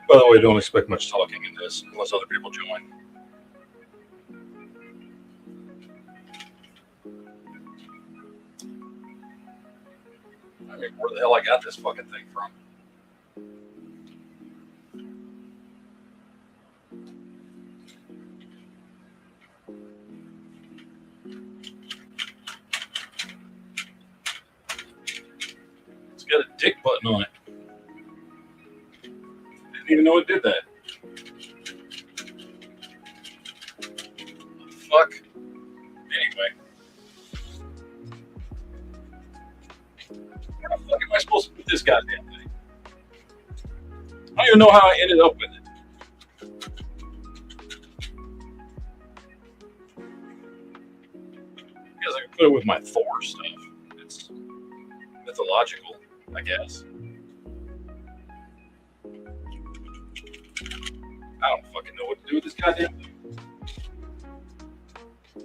By the way, don't expect much talking in this unless other people join. I mean, where the hell I got this fucking thing from? It's got a dick button on it. Didn't even know it did that. Fuck. Anyway. Where the fuck am I supposed to put this goddamn thing? I don't even know how I ended up with it. Because I can put it with my Thor stuff. It's mythological, I guess. I don't fucking know what to do with this goddamn thing.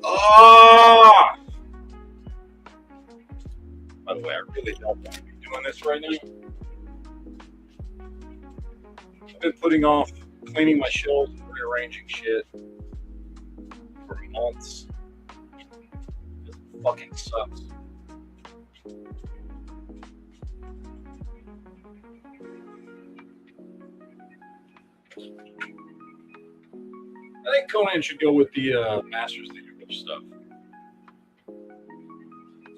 Ah! By the way, I really don't want to be doing this right now. I've been putting off cleaning my shelves and rearranging shit for months. It fucking sucks. I think Conan should go with the Masters of the Universe stuff. So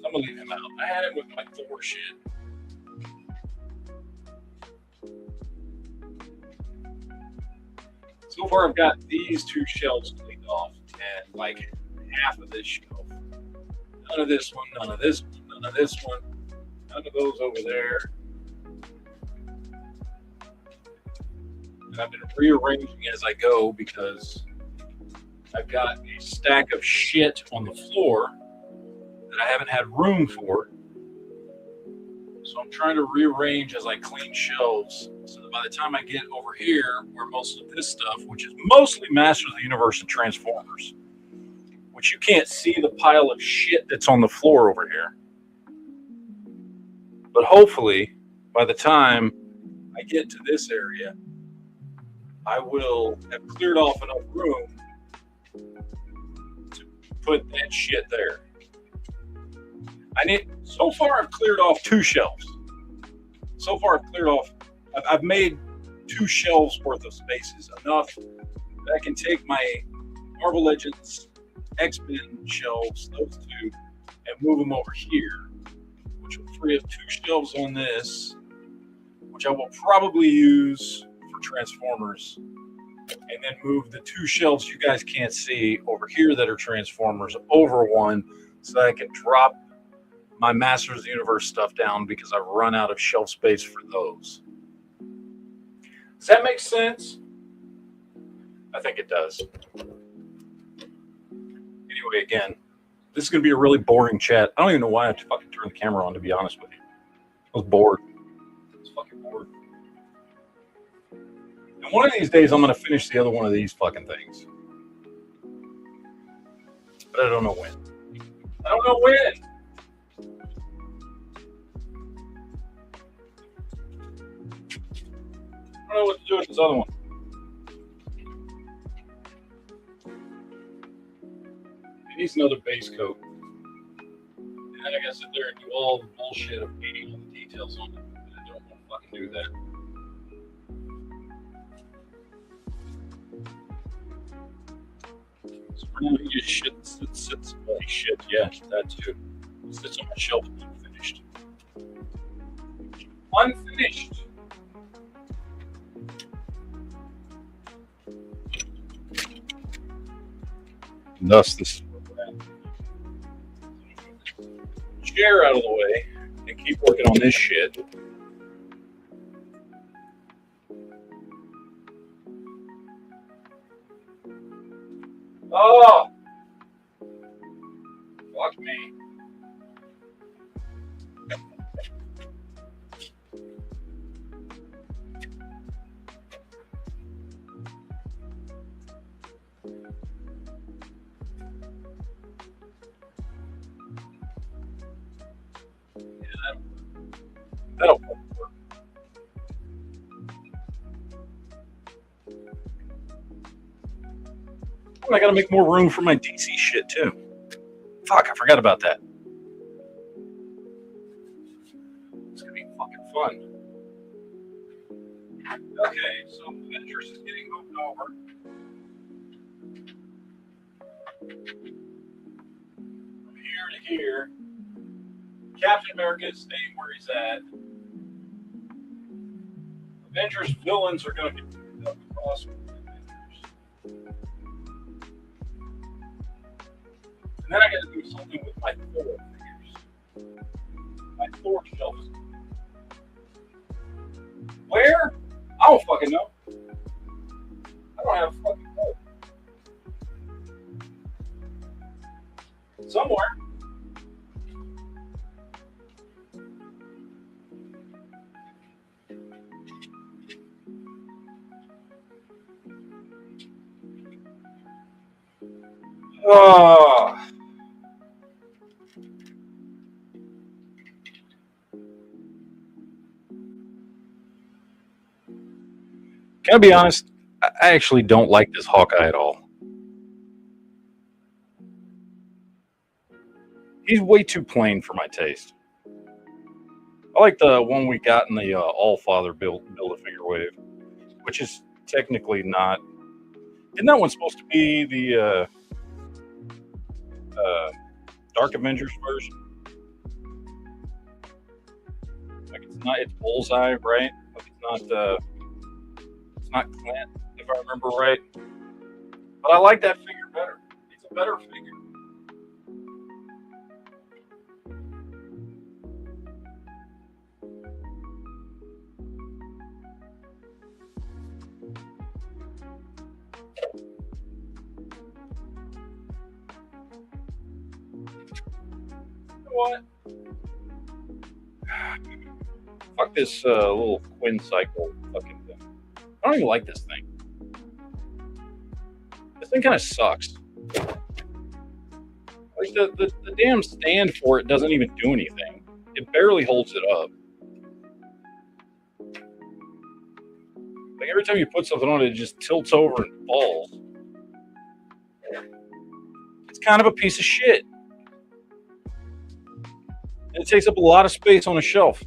I'm gonna leave him out. I had him with my Thor shit. So far, I've got these two shelves cleaned off, and like half of this shelf. None of this one, none of this one, none of this one, none of those over there. And I've been rearranging as I go because I've got a stack of shit on the floor that I haven't had room for. So I'm trying to rearrange as I clean shelves so that by the time I get over here, where most of this stuff, which is mostly Masters of the Universe and Transformers, which you can't see the pile of shit that's on the floor over here. But hopefully, by the time I get to this area, I will have cleared off enough room to put that shit there. So far I've cleared off 2 shelves. So far I've made 2 shelves worth of spaces, enough that I can take my Marvel Legends X-Men shelves, those 2, and move them over here, which will free up 2 shelves on this, which I will probably use for Transformers, and then move the 2 shelves you guys can't see over here that are Transformers over one, so that I can drop my Masters of the Universe stuff down because I've run out of shelf space for those. Does that make sense? I think it does. Anyway, again, this is going to be a really boring chat. I don't even know why I fucking turned the camera on, to be honest with you. I was bored. I was fucking bored. And one of these days, I'm going to finish the other one of these fucking things. But I don't know when. I don't know when. I don't know what to do with this other one. It needs another base coat. And I gotta sit there and do all the bullshit of painting all the details on it. I don't want to fucking do that. So for now, you just sits bloody shit. Yeah, that too. It sits on my shelf unfinished. Unfinished. And thus, this is where we're at. Chair out of the way and keep working on this shit. Oh! Fuck me. That'll work. Oh, I gotta make more room for my DC shit too. Fuck, I forgot about that. It's gonna be fucking fun. Okay, so Avengers is getting moved over. From here to here. Captain America is staying where he's at. Avengers villains are going to be moved up across with the Avengers. And then I got to do something with my Thor figures. My Thor shelves. Where? I don't fucking know. I don't have a fucking clue. Somewhere. Oh. Can I be honest? I actually don't like this Hawkeye at all. He's way too plain for my taste. I like the one we got in the All-Father Build-A-Figure wave, which is technically not... Isn't that one supposed to be the Dark Avengers version? Like it's Bullseye, right? Like it's not Clint, if I remember right. But I like that figure better. It's a better figure. What? Fuck this little Quinn cycle fucking thing. I don't even like this thing. This thing kind of sucks. Like the damn stand for it doesn't even do anything. It barely holds it up. Like every time you put something on it, it just tilts over and falls. It's kind of a piece of shit. And it takes up a lot of space on a shelf.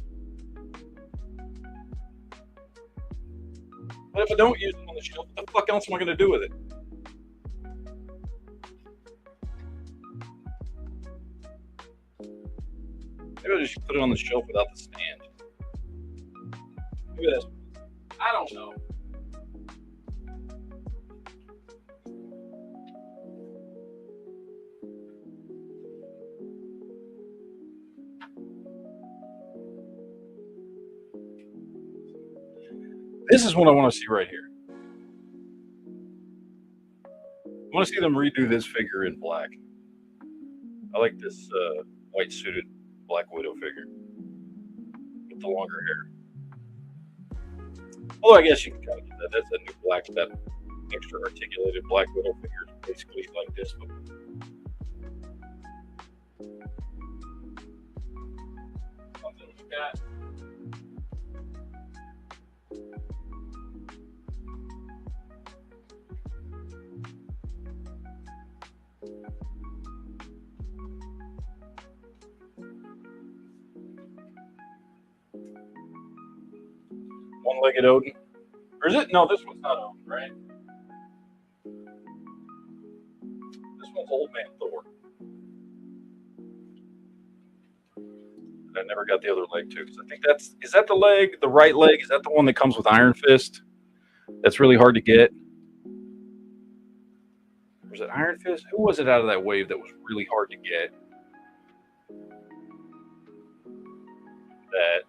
But if I don't use it on the shelf, what the fuck else am I going to do with it? Maybe I just put it on the shelf without the stand. Maybe that's... I don't know. This is what I want to see right here. I want to see them redo this figure in black. I like this white suited Black Widow figure with the longer hair. Although I guess you can kind of do that. That's a new black, that extra articulated Black Widow figure is basically like this. But something we got. One-legged Odin. Or is it? No, this one's not Odin, right? This one's Old Man Thor. I never got the other leg too, because I think is that the leg, the right leg? Is that the one that comes with Iron Fist? That's really hard to get. Or was it Iron Fist? Who was it out of that wave that was really hard to get? That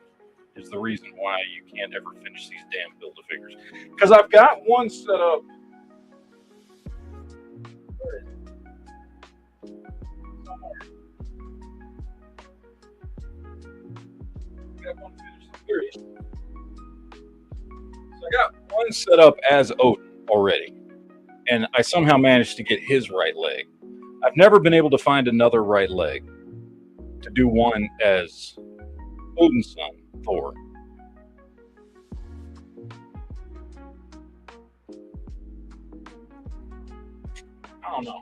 is the reason why you can't ever finish these damn Build-A-Figures. Because I've got one set up. Where is it? Somewhere. I got one finished. Here it is. So I got one set up as Odin already. And I somehow managed to get his right leg. I've never been able to find another right leg to do one as Odin's son, Thor. I don't know.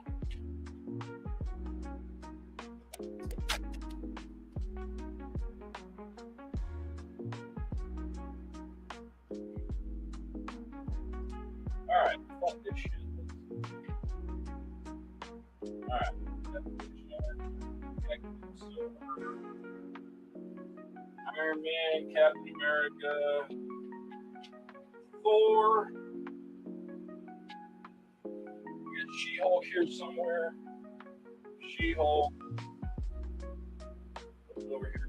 Alright, fuck this shit. Alright. Iron Man, Captain America, Thor. We got She-Hulk here somewhere. She-Hulk. What's over here?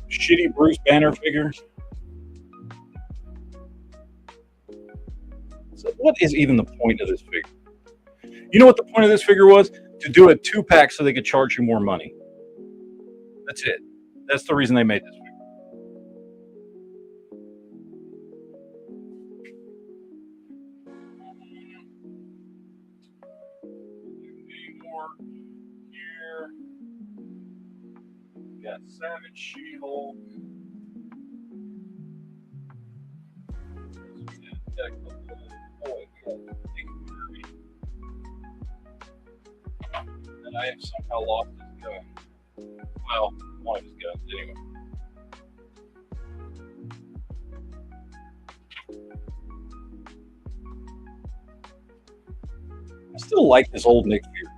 Shitty Bruce Banner figure. So what is even the point of this figure? You know what the point of this figure was? To do a 2-pack so they could charge you more money. That's it. That's the reason they made this figure. More here. We got Savage She-Hulk. Got a couple of, we got Nick Fury. And I have somehow lost his gun. Well, one of his guns, anyway. I still like this old Nick Fury.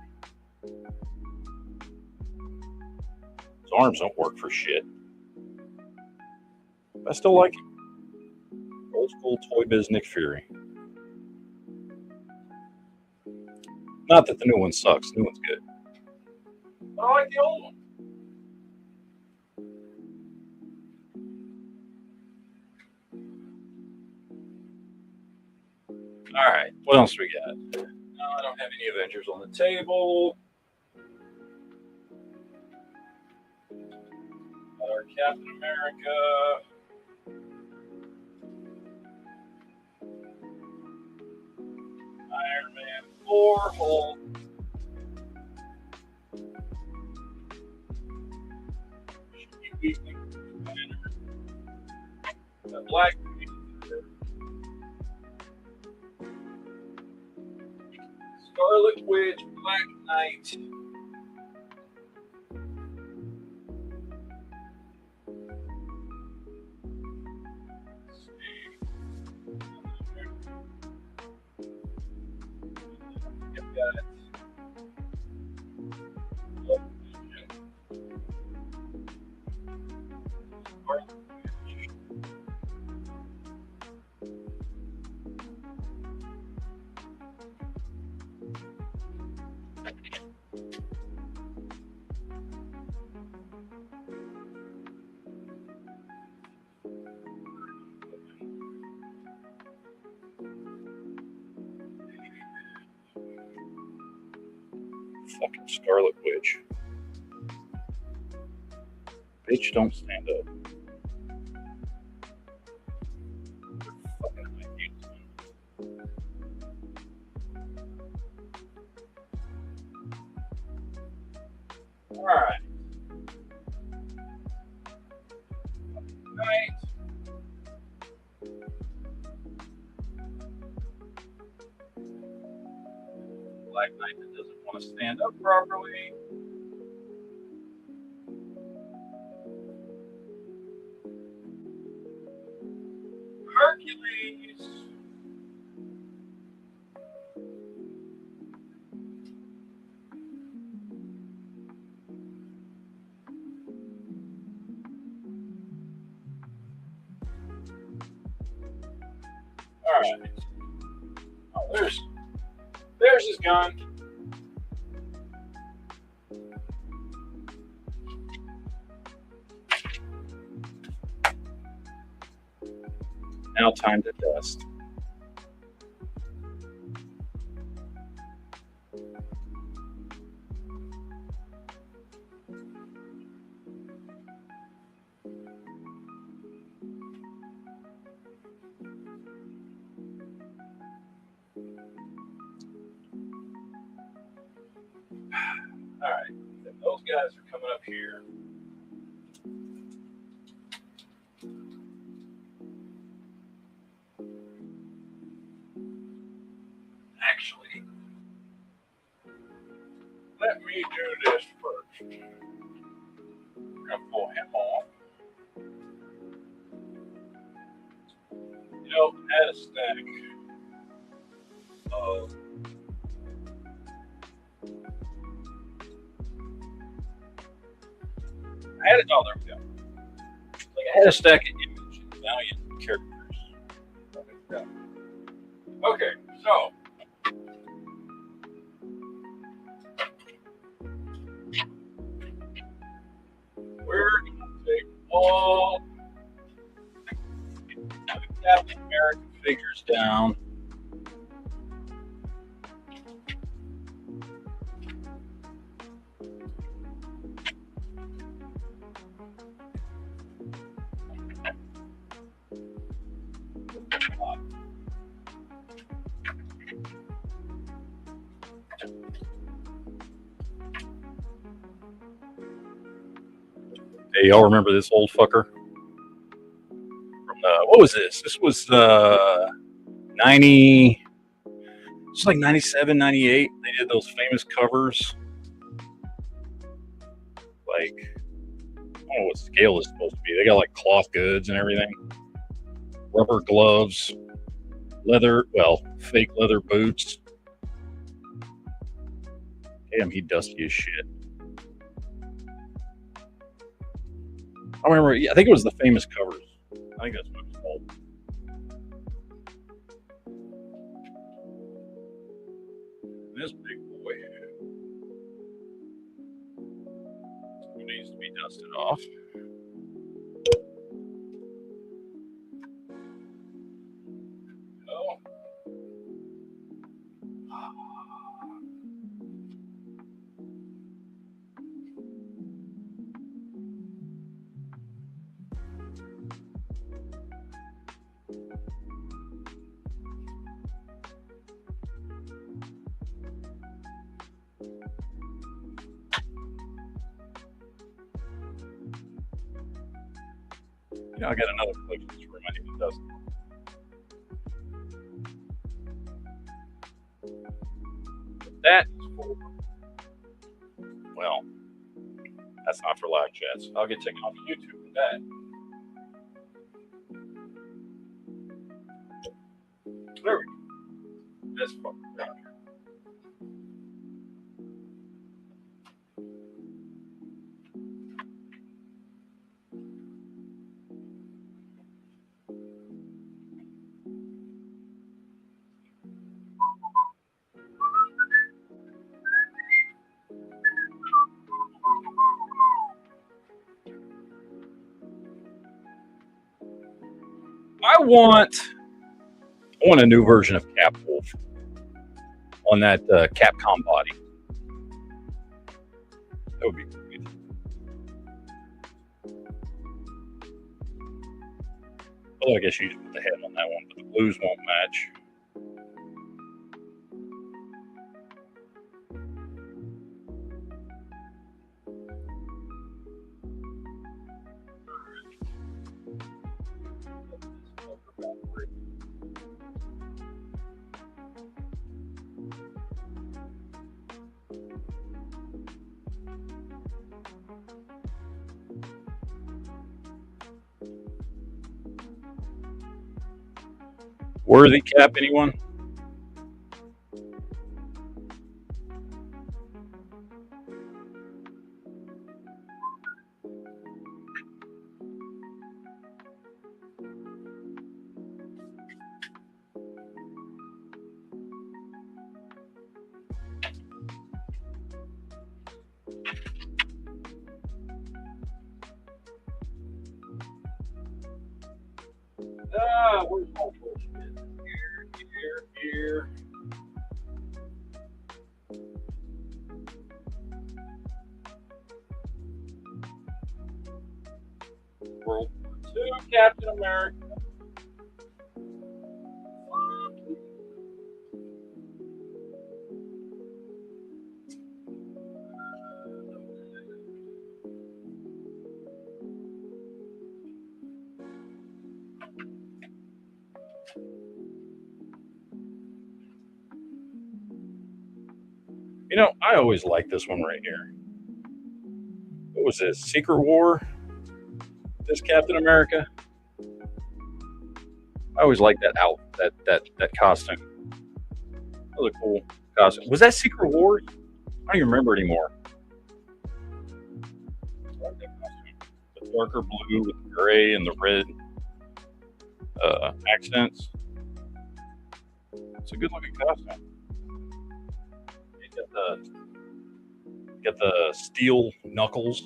His arms don't work for shit. I still like him. Old school Toy Biz Nick Fury. Not that the new one sucks. The new one's good. But I like the old one. All right. What else we got? No, I don't have any Avengers on the table. Our Captain America. Iron Man, Thor, Hulk. Black Panther. Scarlet Witch, Black Knight. Fucking Scarlet Witch. Bitch, don't stand up. Fucking alright. Right. Black Knight that doesn't want to stand up properly. Hercules. All right. Oh, there's his gun. Now time to dust. guys are coming up here. Actually, let me do this first. I'm gonna pull him off. You know, I had a stack of I had it. Oh, there we go. Like I had a stack of image and valiant characters. Okay, so we're gonna take all the Captain America figures down. Hey, y'all remember this old fucker? From what was this? This was 90. It's like 97, 98. They did those famous covers. Like, I don't know what scale is supposed to be. They got like cloth goods and everything, rubber gloves, leather, well, fake leather boots. Damn, he dusty as shit. I remember, I think it was the famous covers. I think that's what it's called. This big boy needs to be dusted off. Oh. You know, I got another collection in this room I need to dust. That is for, well, that's not for live chats. I'll get taken off of YouTube for that. There we go. This fucker down here. I want a new version of Cap Wolf on that Capcom body. That would be great. Well, I guess you just put the head on that one, but the blues won't match. Worthy Cap, anyone? Where's my bullshit? Here. World War II, Captain America. You know, I always liked this one right here. What was this? Secret War? This Captain America? I always liked that that costume. That was a cool costume. Was that Secret War? I don't even remember anymore. I like that costume. The darker blue with the gray and the red accents. It's a good looking costume. You got the steel knuckles.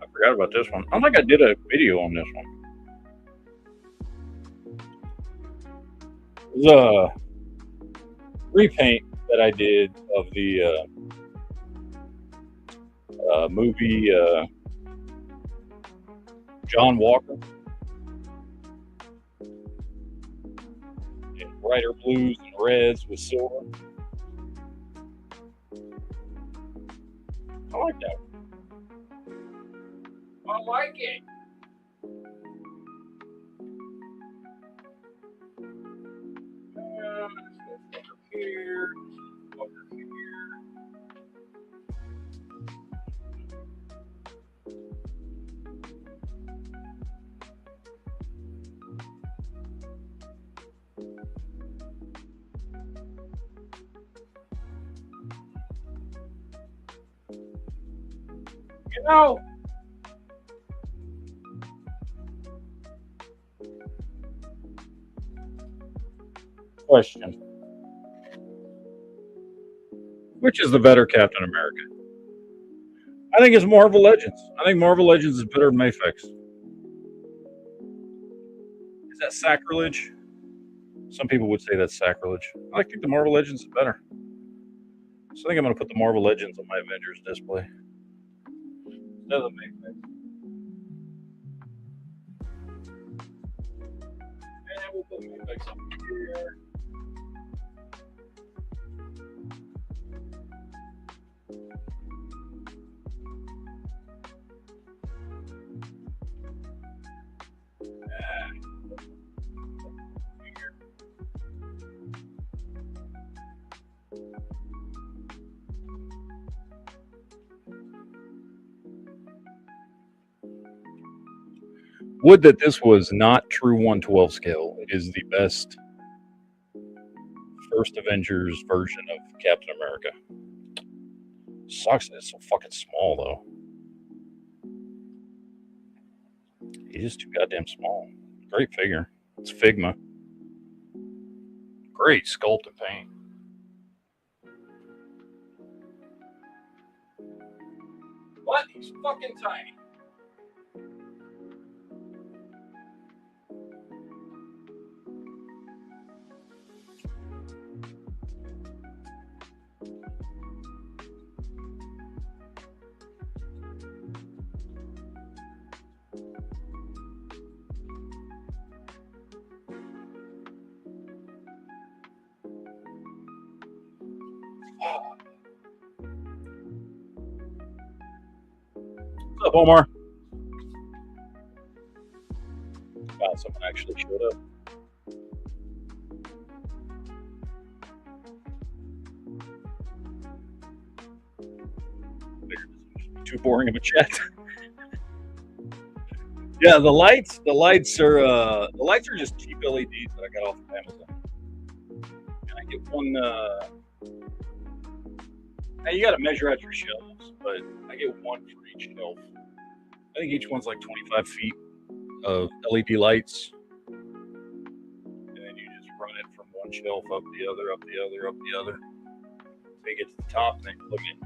I forgot about this one. I don't think I did a video on this one. It was a repaint that I did of the movie John Walker in brighter blues and reds with silver. I like that. I like it. Here, over here. You know, question. Which is the better Captain America? I think it's Marvel Legends. I think Marvel Legends is better than Mafex. Is that sacrilege? Some people would say that's sacrilege. I think the Marvel Legends is better. So I think I'm going to put the Marvel Legends on my Avengers display instead of the Mafex. And we'll put Mafex up here. Would that this was not true 1/12 scale. It is the best first Avengers version of Captain America. Sucks that it's so fucking small though. He's just too goddamn small. Great figure. It's Figma. Great sculpt and paint. What? He's fucking tiny. What's up, Omar? Wow, someone actually showed up. Too boring of a chat. Yeah, the lights are just cheap LEDs that I got off of Amazon. And I get one Now you got to measure out your shelves, but I get one for each shelf. I think each one's like 25 feet of LED lights, and then you just run it from one shelf up the other, up the other, up the other. So you get to the top, and then you look at.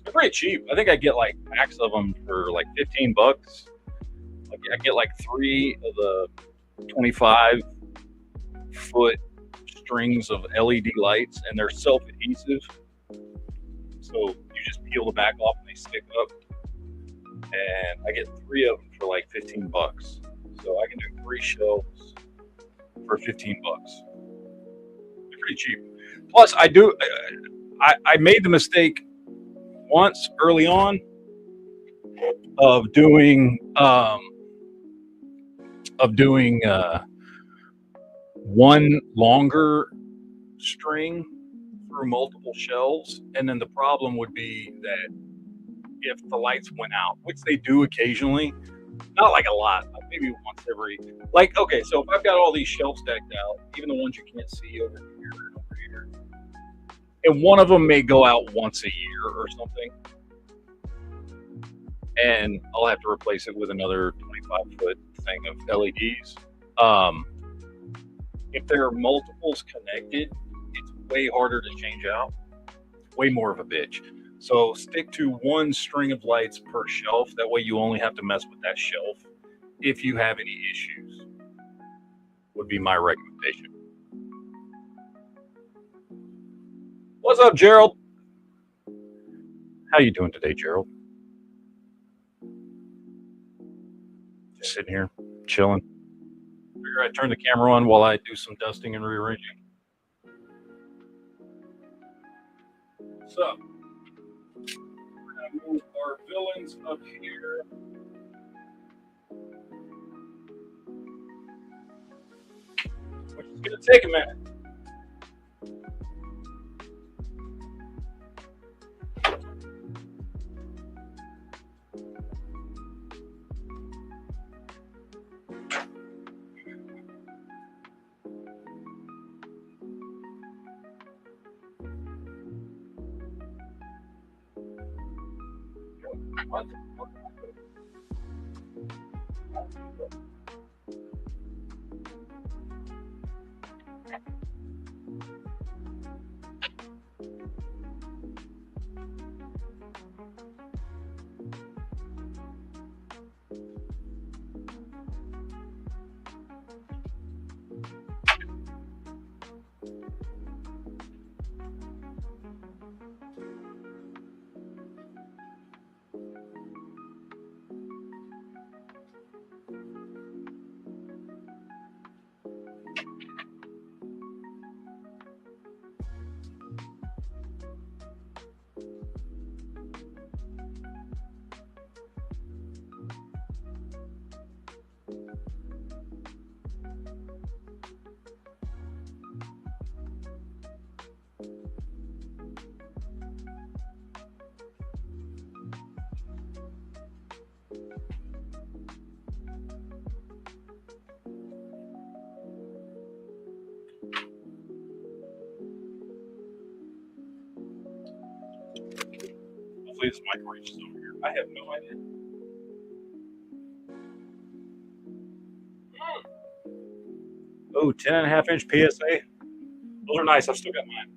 They're pretty cheap. I think I get like packs of them for like $15. Like I get like 3 of the 25-foot strings of LED lights, and they're self-adhesive. So you just peel the back off and they stick up. And I get 3 of them for like $15. So I can do 3 shelves for $15. They're pretty cheap. Plus, I made the mistake once early on of doing one longer string through multiple shelves, and then the problem would be that if the lights went out, which they do occasionally, not like a lot, maybe once every, like, okay, so if I've got all these shelves decked out, even the ones you can't see over here and over here, and one of them may go out once a year or something, and I'll have to replace it with another 25-foot thing of LEDs. If there are multiples connected, it's way harder to change out, way more of a bitch. So stick to one string of lights per shelf. That way you only have to mess with that shelf if you have any issues, would be my recommendation. What's up, Gerald? How you doing today, Gerald? Just sitting here, chilling. Figure I'd turn the camera on while I do some dusting and rearranging. So, we're going to move our villains up here. Which is going to take a minute. What? Hopefully this mic reaches over here. I have no idea. Oh, 10.5-inch PSA. Those are nice. I've still got mine.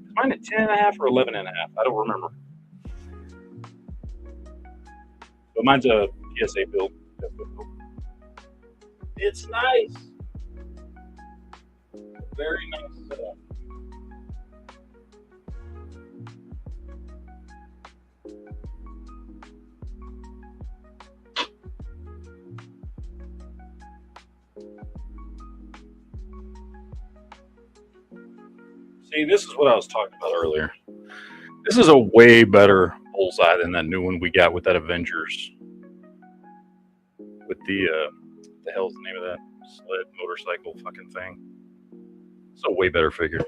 Is mine at 10.5 or 11.5? I don't remember. But mine's a PSA build. It's nice. Very nice setup. See, this is what I was talking about earlier. This is a way better bullseye than that new one we got with that Avengers. With the hell's the name of that sled motorcycle fucking thing? It's a way better figure.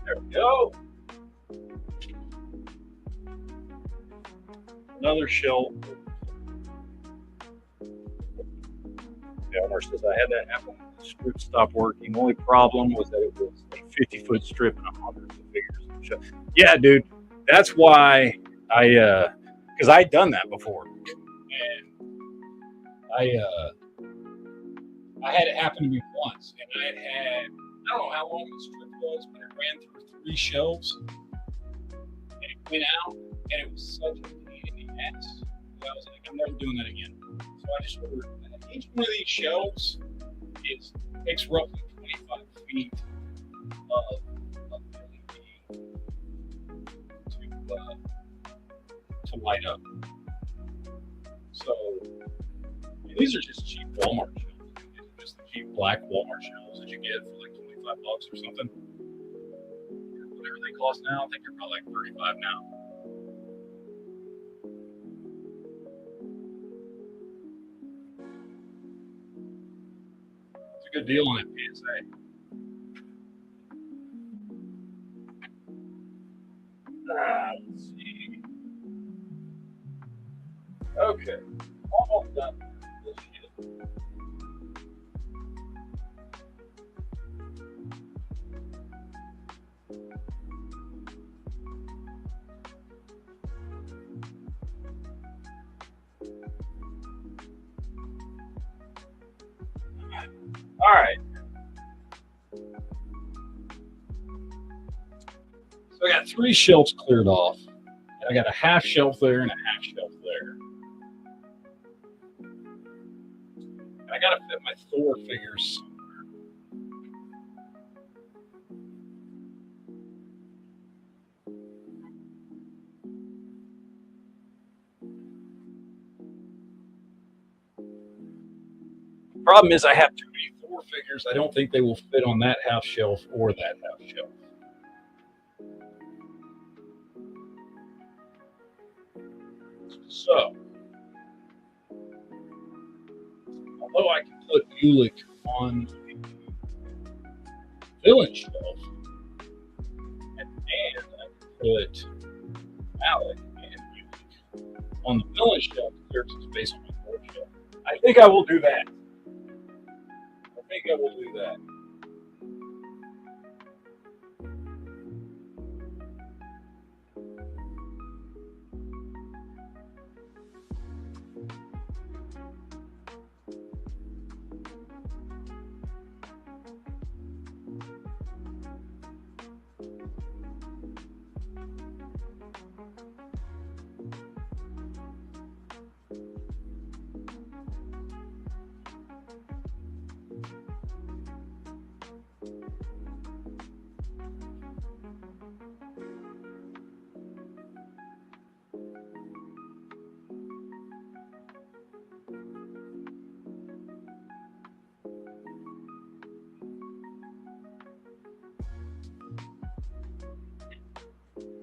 There we go. Another shelf. Yeah, Omar says I had that happen. The strip stopped working. The only problem was that it was a 50-foot strip and hundreds of figures. Yeah, dude. That's why because I'd done that before, and I had it happen to me once, and I don't know how long the strip was, but it ran through 3 shelves, and it went out, and it was such a pain in the ass. I was like, I'm never doing that again. So I just ordered. Each one of these shelves takes roughly 25 feet of LED to light up. So these are just cheap Walmart shelves. Just the cheap black Walmart shelves that you get for like $25 or something. Whatever they cost now, I think they're probably like $35 now. It's a good deal on that PSA. Let's see. Okay, almost done with this shit. All right. So I got 3 shelves cleared off. And I got a half shelf there and a half shelf there. And I got to fit my Thor figures somewhere. Problem is, I have too many Thor figures. I don't think they will fit on that half shelf or that half shelf. So, although I can put Ulick on the villain shelf, and I can put Alec and Ulick on the villain shelf to clear some space on my Thor shelf. I think I will do that.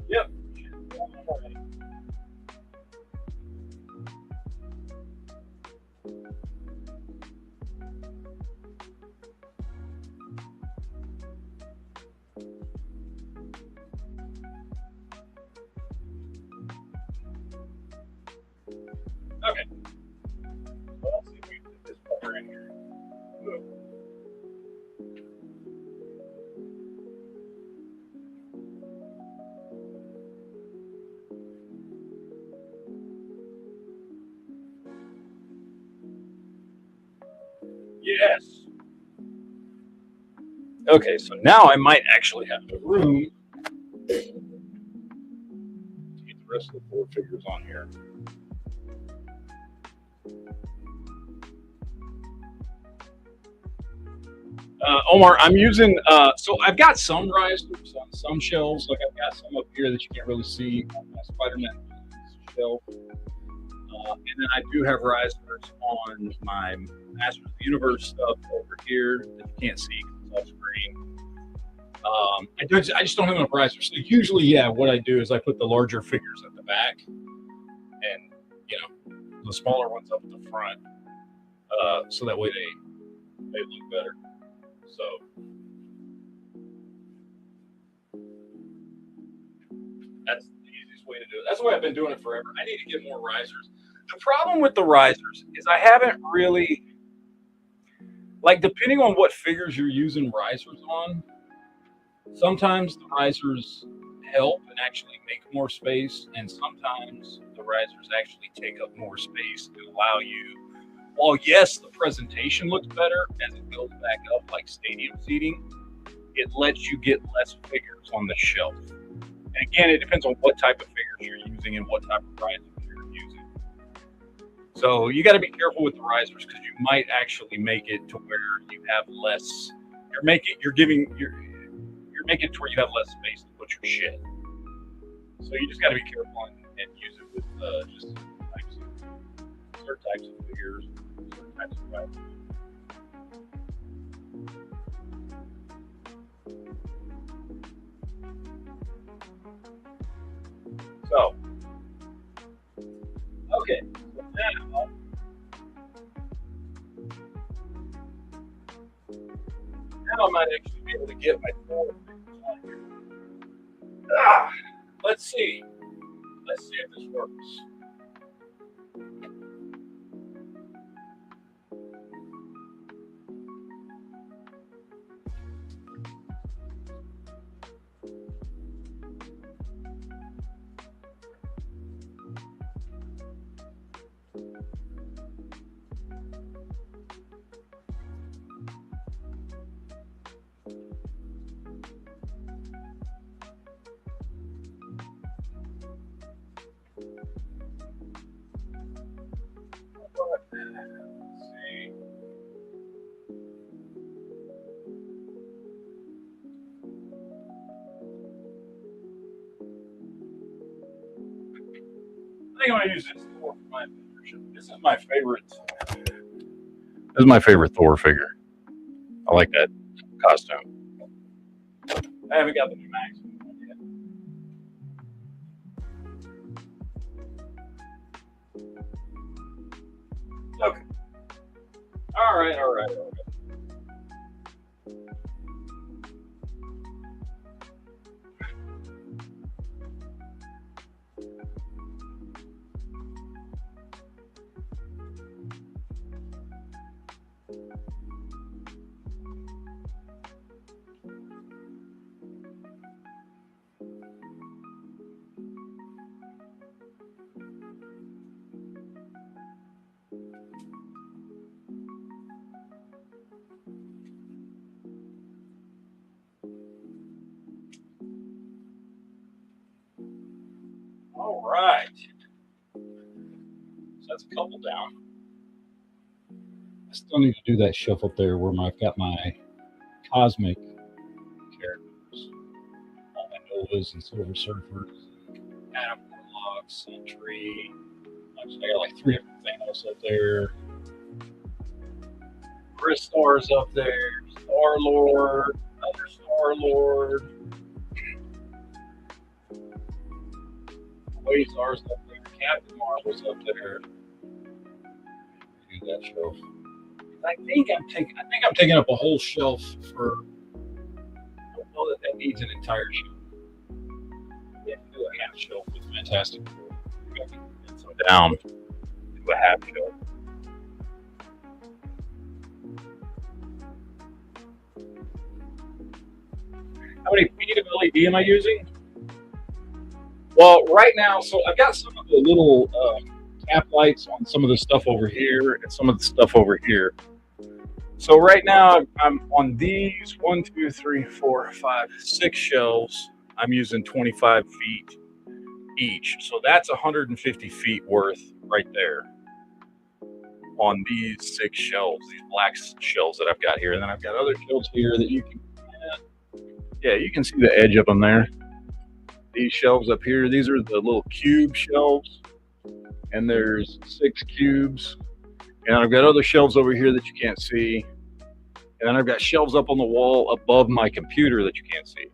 Yep. Okay. Well, let's see if we can put this fucker in here. Yes. Okay, so now I might actually have the room to get the rest of the 4 figures on here. Omar, I'm using, so I've got some risers on some shelves. Like I've got some up here that you can't really see on my Spider-Man shelf. And then I do have risers on my Masters of the Universe stuff over here that you can't see because it's off screen. I just don't have enough risers. So usually, yeah, what I do is I put the larger figures at the back and, the smaller ones up at the front. So that way they look better. So That's the easiest way to do it. That's the way I've been doing it forever. I need to get more risers. The problem with the risers is I haven't really, like, depending on what figures you're using risers on, sometimes the risers help and actually make more space, and sometimes the risers actually take up more space and allow you, while yes, the presentation looks better as it goes back up like stadium seating, it lets you get less figures on the shelf. And again, it depends on what type of figures you're using and what type of risers you're using. So you got to be careful with the risers because you might actually make it to where you have less. You're making it to where you have less space to put your shit. So you just got to be careful and use it with just certain types of figures, certain types of risers. So, okay, so now I might actually be able to get my Thor figures on here. Let's see. Let's see if this works. Let's see. I think I'm gonna use this Thor for my figure. This is my favorite. This is my favorite Thor figure. I like that costume. I haven't got the new Max one yet. Okay. All right. All right. So that's a couple down. I still need to do that shelf up there where I've got my cosmic characters, all my Novas and Silver Surfers, Adam Warlock, Sentry. I got like 3 different Thanos up there. Chris Star's up there. Star Lord, another Star Lord. Quasar's up there. Captain Marvel's up there. Do that shelf. I think I'm taking up a whole shelf for. I don't know that needs an entire shelf. Yeah, do a half shelf with Fantastic Four. Get some down. Do a half shelf. How many feet of LED am I using? Well, right now, so I've got some of the little tap lights on some of the stuff over here and some of the stuff over here. So right now I'm on these 1, 2, 3, 4, 5, 6 shelves. I'm using 25 feet each. So that's 150 feet worth right there on these 6 shelves, these black shelves that I've got here. And then I've got other shelves here that you can, you can see the edge of them there. These shelves up here, these are the little cube shelves, and there's 6 cubes. And I've got other shelves over here that you can't see. And then I've got shelves up on the wall above my computer that you can't see.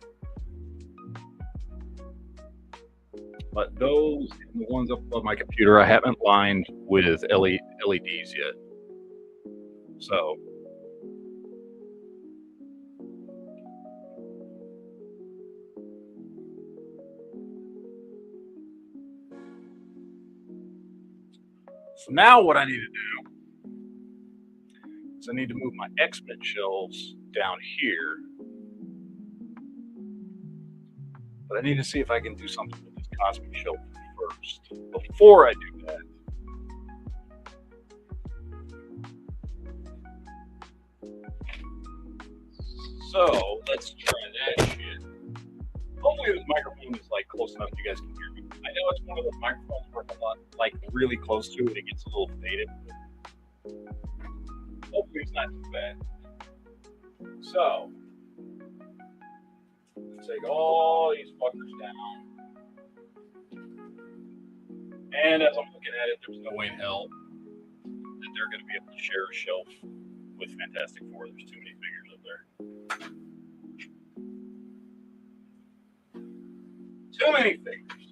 But those and the ones up above my computer, I haven't lined with LEDs yet. So So now what I need to do is I need to move my X-Men shelves down here. But I need to see if I can do something with this cosmic shelf first. Before I do that, so let's try that shit. Hopefully this microphone is like close enough you guys can hear me. I know it's one of those microphones where a lot like really close to it, it gets a little faded. Hopefully it's not too bad. So let's take all these fuckers down. And as I'm looking at it, there's no way in hell that they're going to be able to share a shelf with Fantastic Four. There's too many figures up there. Too many figures.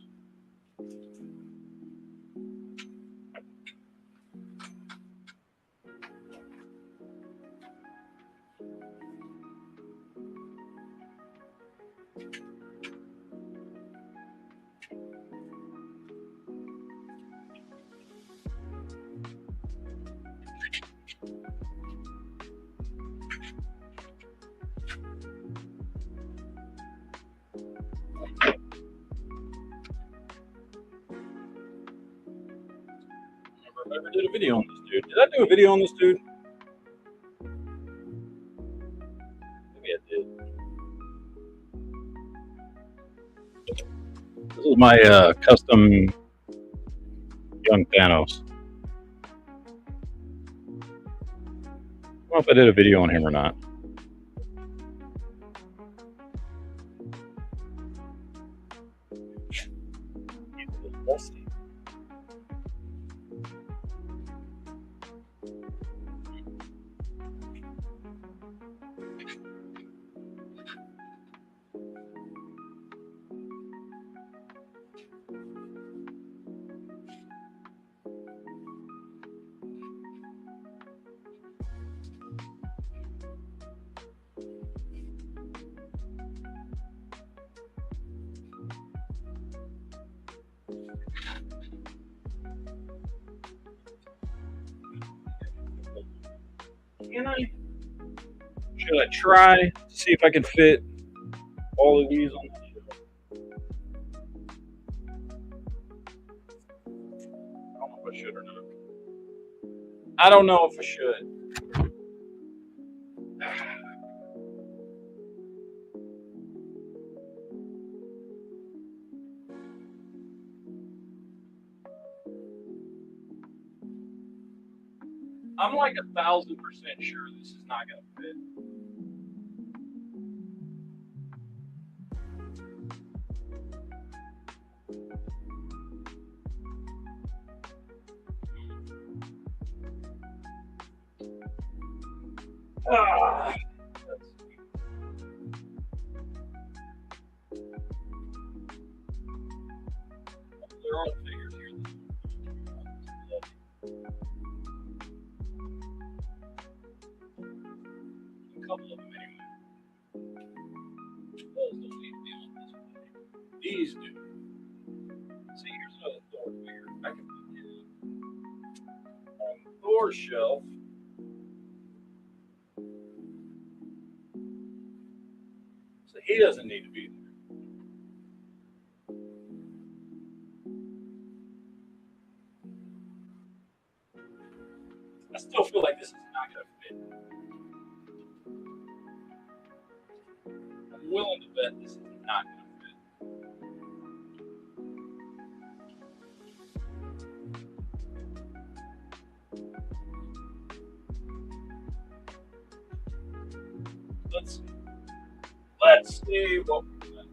I never did a video on this dude. Did I do a video on this dude? Maybe I did. This is my custom young Thanos. I don't know if I did a video on him or not. He's a little dusty. Can I? Should I try to see if I can fit all of these on the shelf? I don't know if I should or not. I don't know if I should. I'm like 1,000% sure this is not going to fit. Ah, there are figures here. A couple of them anyway. Those don't need to be on this one. These do. See, here's another Thor figure. I can put him on Thor's shelf. So he doesn't need to be there. I still feel like this is not going to fit. I'm willing to bet this is not going to fit. Let's see what we got.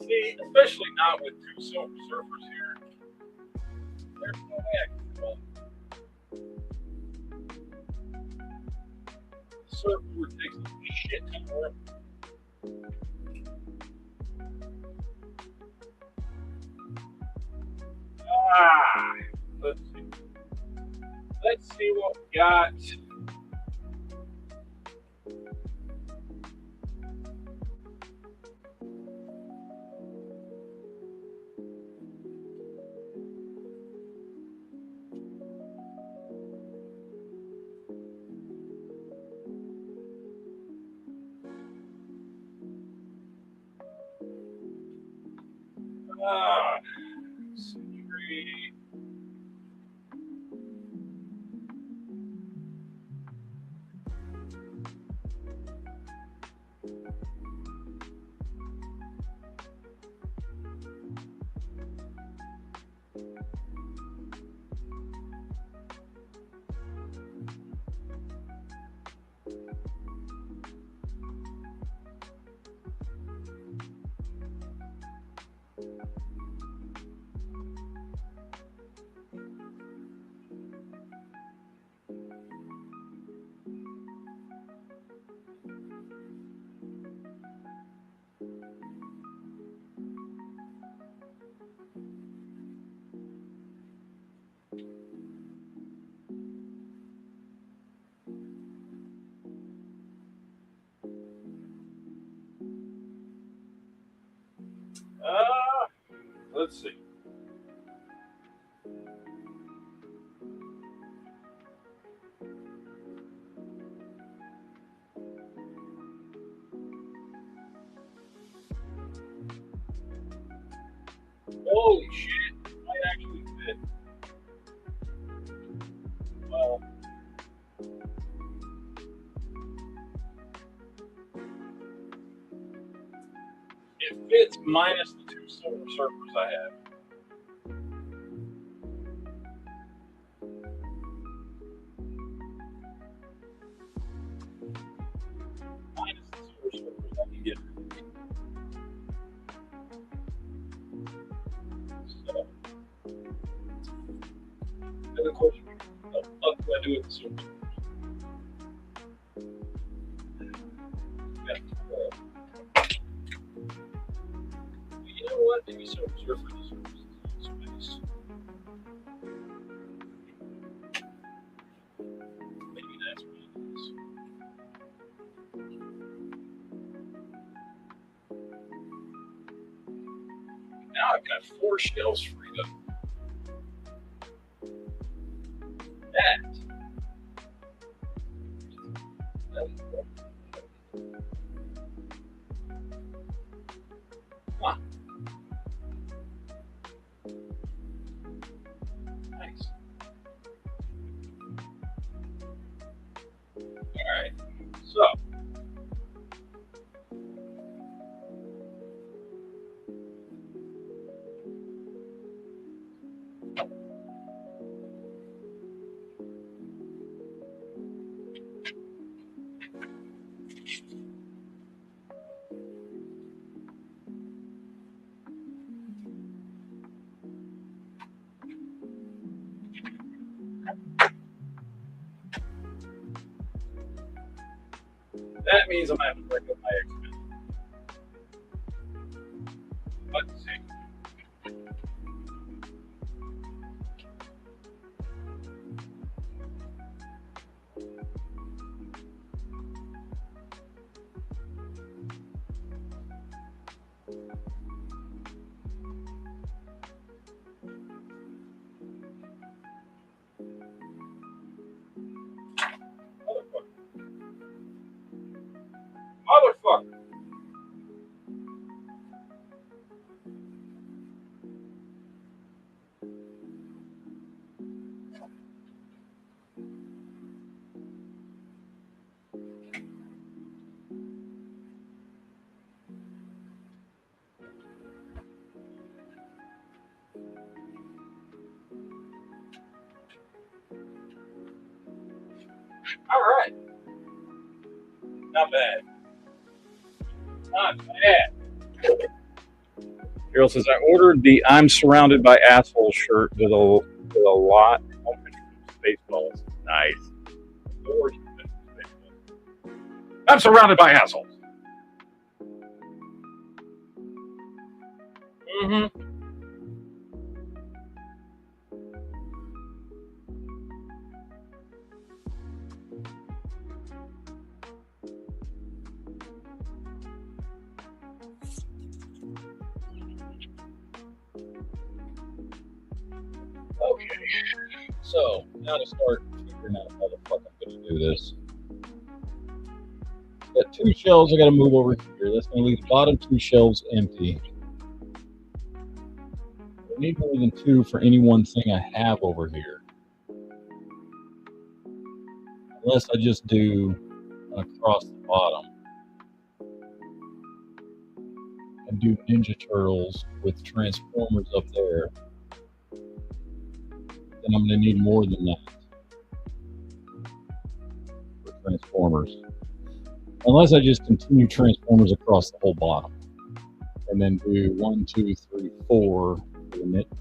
See, especially not with two Silver Surfers here. There's no way I can call the surfer takes a shit ton of work. Let's see. Let's see what we got. Scenery. Let's see. Holy shit, might actually fit. Well, it fits minus the two Silver Surfers I have. Minus the Silver Surfers I can get. So, and of course, what the fuck do I do with the Silver Surfers? You know what? Maybe Silver Surfer deserves space. Maybe that's what it is. Now I've got 4 shells freed up. That is cool. Huh. Nice. Alright. So that means I'm having to break up my X-Men. Let's see. Motherfucker. All right. Not bad. Not bad. Daryl says, I ordered the I'm Surrounded by Assholes shirt with a lot of Spaceballs. Nice. I'm surrounded by assholes. Mm-hmm. Okay, so now to start figuring out how the fuck I'm going to do this. Got 2 shelves I got to move over here. That's going to leave the bottom 2 shelves empty. I need more than 2 for any one thing I have over here. Unless I just do across the bottom and do Ninja Turtles with Transformers up there. Then I'm going to need more than that for Transformers. Unless I just continue Transformers across the whole bottom. And then do 1, 2, 3, 4.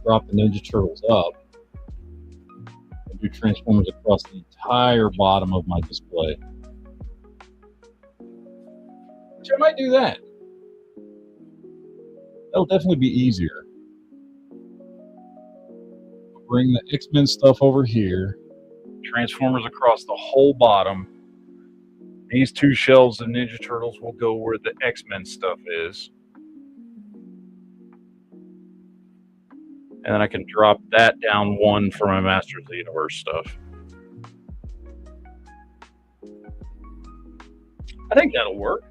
Drop the Ninja Turtles up. And do Transformers across the entire bottom of my display. Which I might do that. That'll definitely be easier. Bring the X-Men stuff over here. Transformers across the whole bottom. These 2 shelves of Ninja Turtles will go where the X-Men stuff is. And then I can drop that down 1 for my Masters of the Universe stuff. I think that'll work.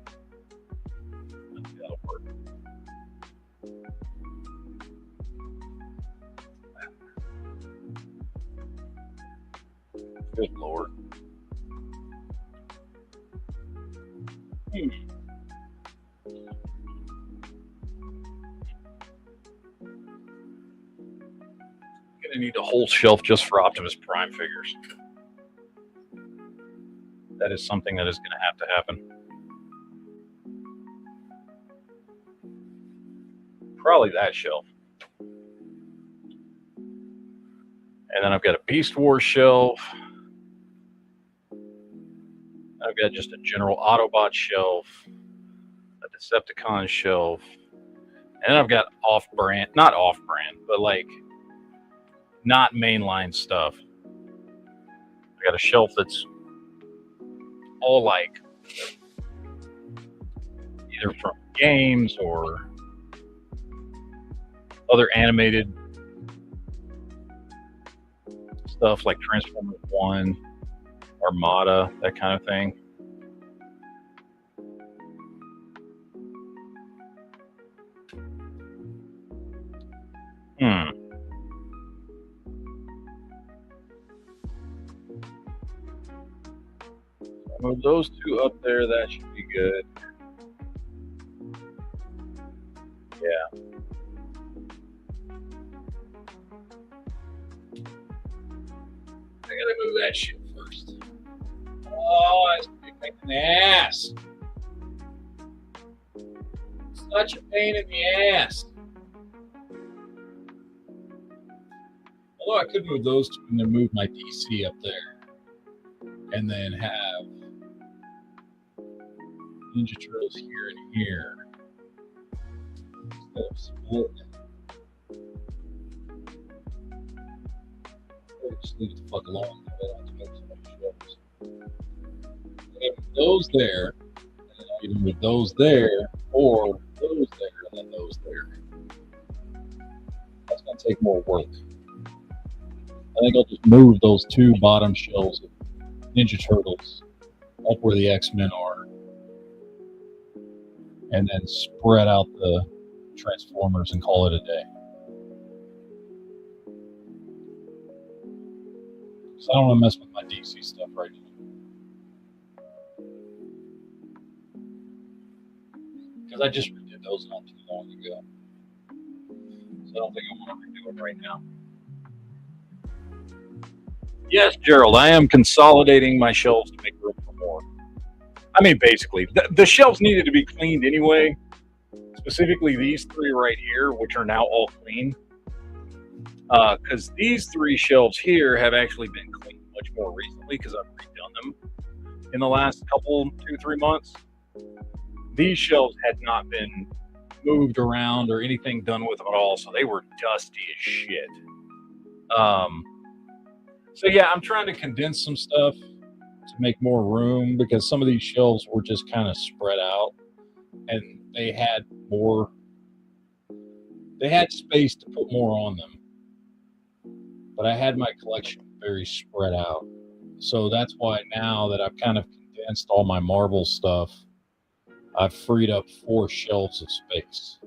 Good Lord. Gonna need a whole shelf just for Optimus Prime figures. That is something that is going to have to happen. Probably that shelf. And then I've got a Beast Wars shelf. I've got just a general Autobot shelf, a Decepticon shelf, and I've got off-brand, not off-brand, but like not mainline stuff. I got a shelf that's all like either from games or other animated stuff like Transformers 1, Armada, that kind of thing. Move those 2 up there, that should be good. Yeah. I gotta move that shit first. Oh, it's a pain in the ass. Such a pain in the ass. Although I could move those 2 and then move my DC up there. And then have Ninja Turtles here and here. Instead of splitting it. Just leave it the fuck alone. I don't have to make so many shelves. Move those there, and then I'll either move those there, or those there, and then those there. That's going to take more work. I think I'll just move those 2 bottom shelves of Ninja Turtles up where the X-Men are, and then spread out the Transformers and call it a day. So I don't want to mess with my DC stuff right now. Because I just redid those not too long ago. So I don't think I want to redo them right now. Yes, Gerald, I am consolidating my shelves to make room for more. I mean, basically, the shelves needed to be cleaned anyway, Specifically these three right here, which are now all clean. Because these three shelves here have actually been cleaned much more recently because I've redone them in the last couple, 2-3 months. These shelves had not been moved around or anything done with them at all, so they were dusty as shit. So yeah, I'm trying to condense some stuff to make more room because some of these shelves were just kind of spread out and they had space to put more on them. But I had my collection very spread out. So that's why now that I've kind of condensed all my Marvel stuff, I've freed up 4 shelves of space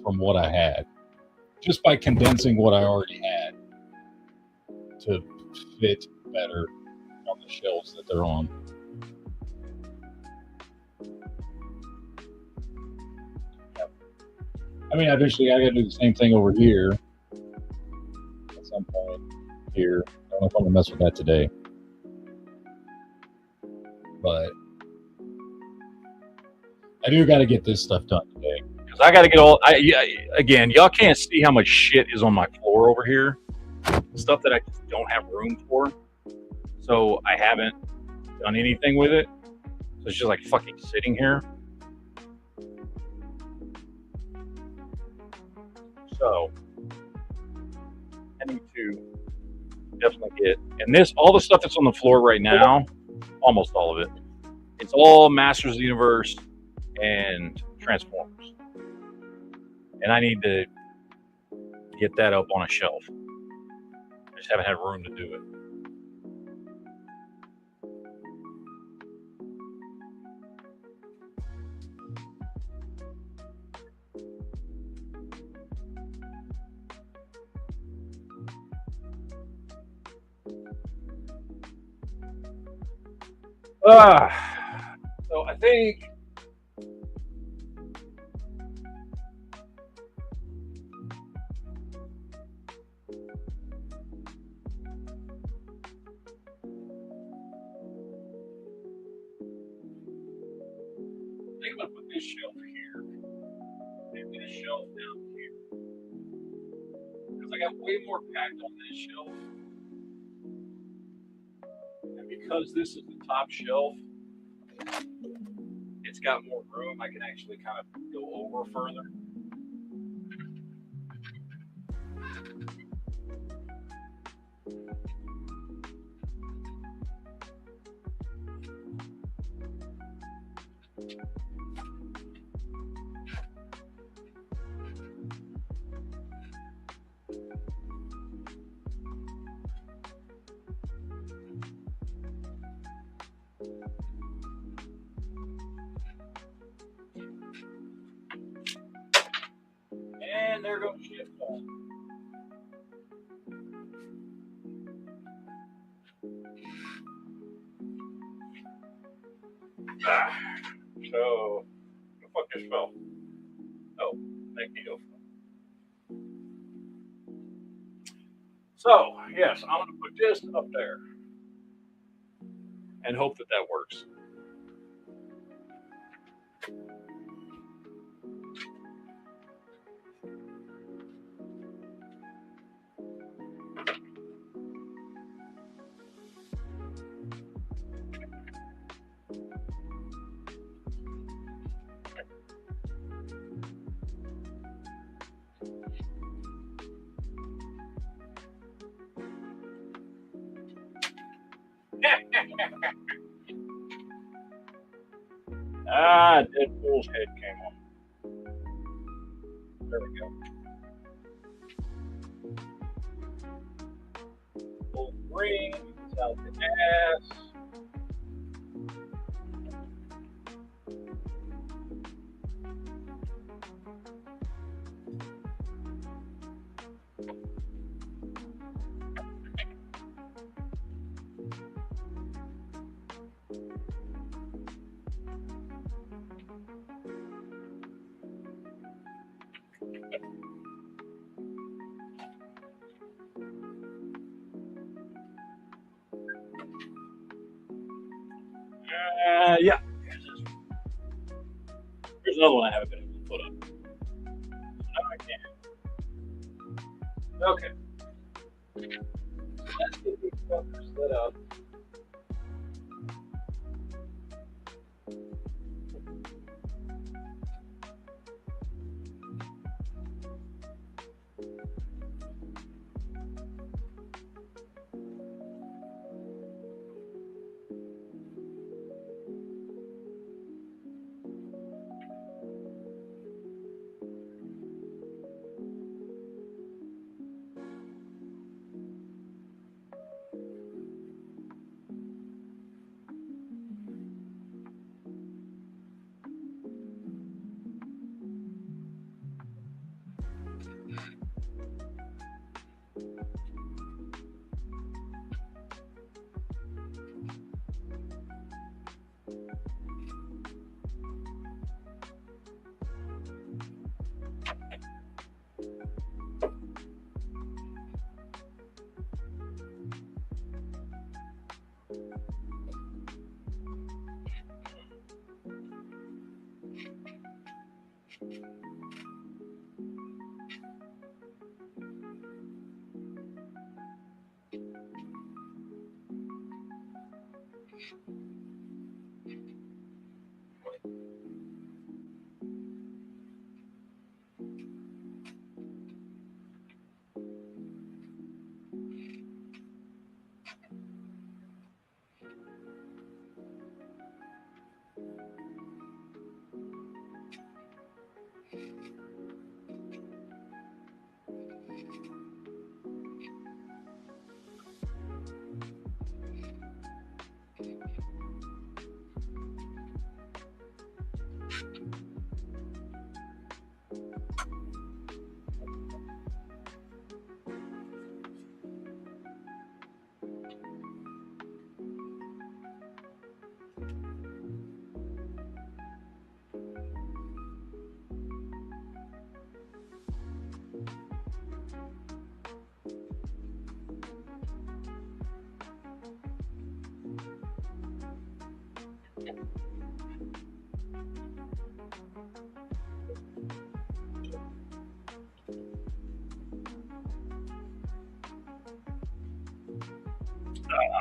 from what I had. Just by condensing what I already had to fit better on the shelves that they're on. I mean, eventually I got to do the same thing over here at some point here. I don't know if I'm going to mess with that today. But I do got to get this stuff done today. Because I got to get again, y'all can't see how much shit is on my floor over here. Stuff that I just don't have room for. So I haven't done anything with it. So it's just like fucking sitting here. So I need to definitely get, and all the stuff that's on the floor right now, almost all of it, it's all Masters of the Universe and Transformers. And I need to get that up on a shelf. I just haven't had room to do it. So I think I'm gonna put this shelf here and this shelf down here because I got way more packed on this shelf, and because this is the top shelf, it's got more room. I can actually kind of go over further. And there goes shit fall. So, the fuck just fell? Oh, thank you. So, yes, I'm going to put this up there and hope that that works. Deadpool's head came on. There we go. Wolverine, out the ass. There's another one I haven't been able to put up. Now I can. Okay. Let's get these fuckers lit up.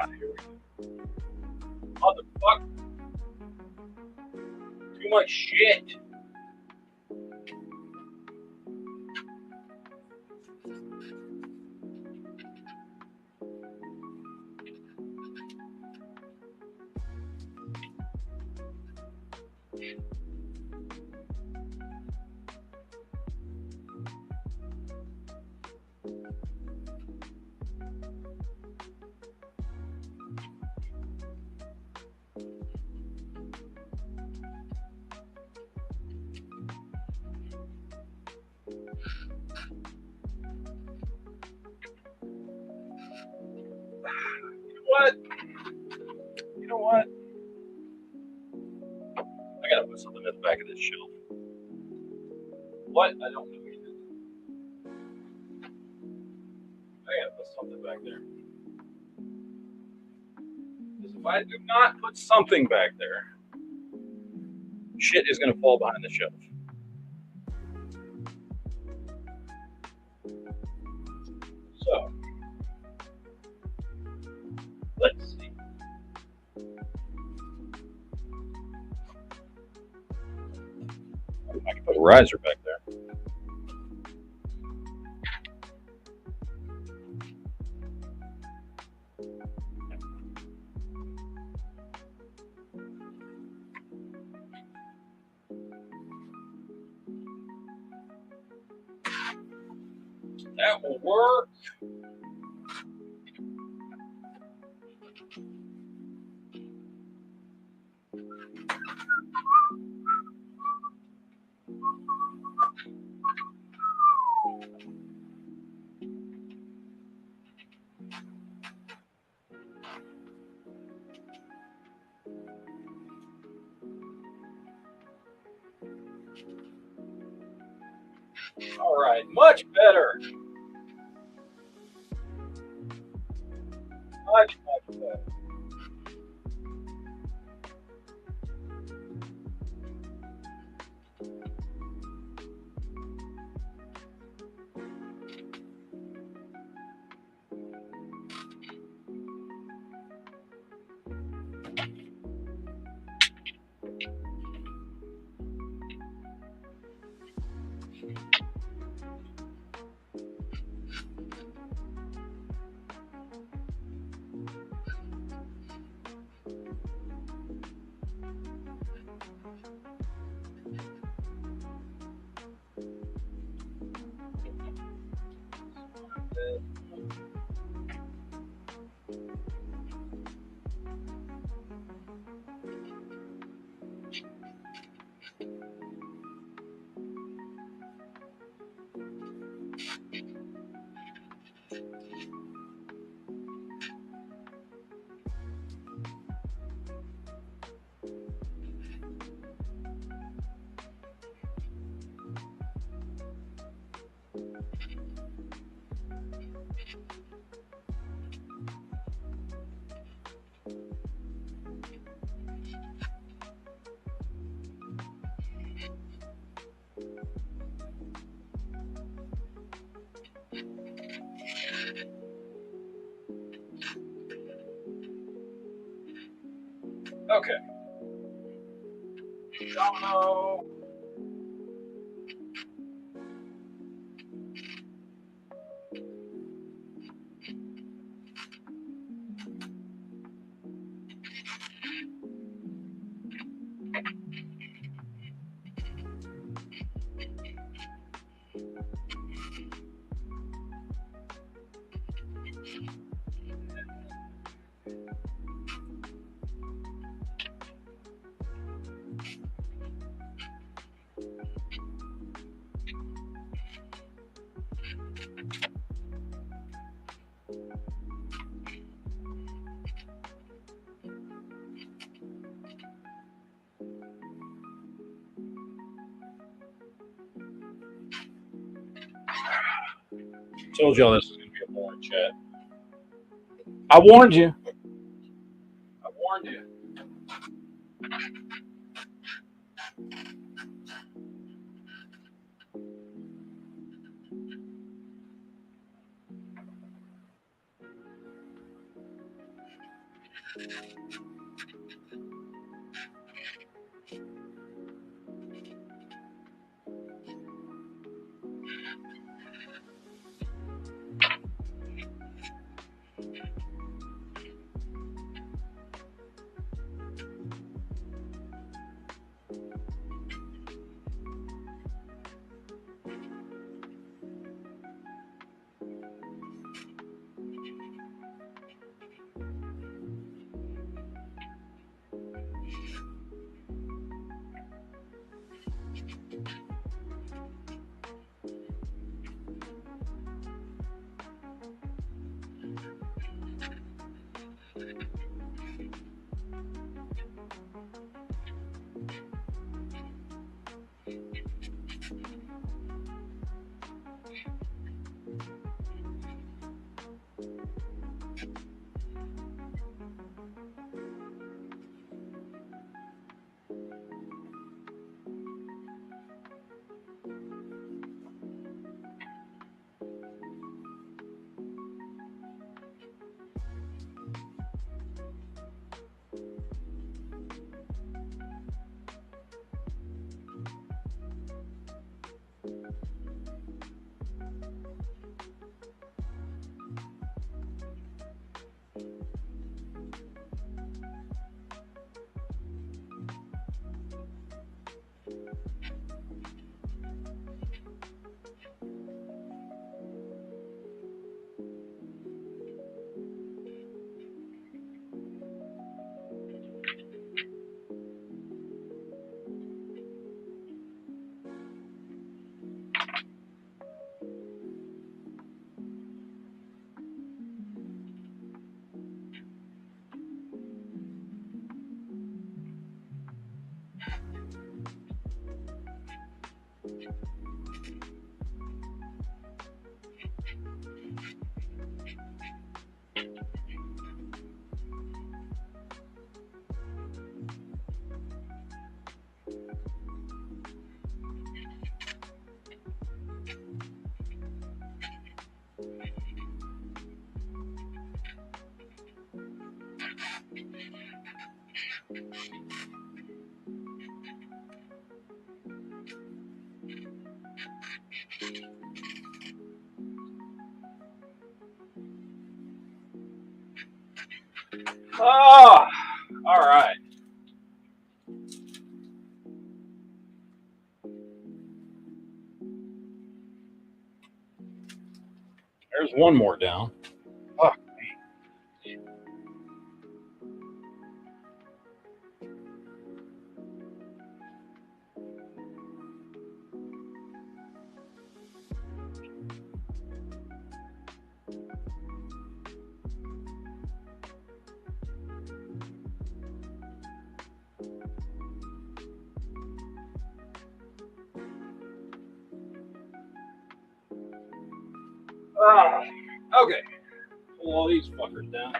Here we go. Motherfucker. Too much shit. What? You know what? I gotta put something at the back of this shelf. What? I don't know either. I gotta put something back there. Because if I do not put something back there, shit is gonna fall behind the shelf. So, let's see. I can put a riser back there. That will work. All right, much better. Much better. Okay. Domino. Told y'all this was going to be a boring chat. I warned you. I warned you. Ah, all right. There's one more down. Fuck me. Ah, okay. Pull all these fuckers down.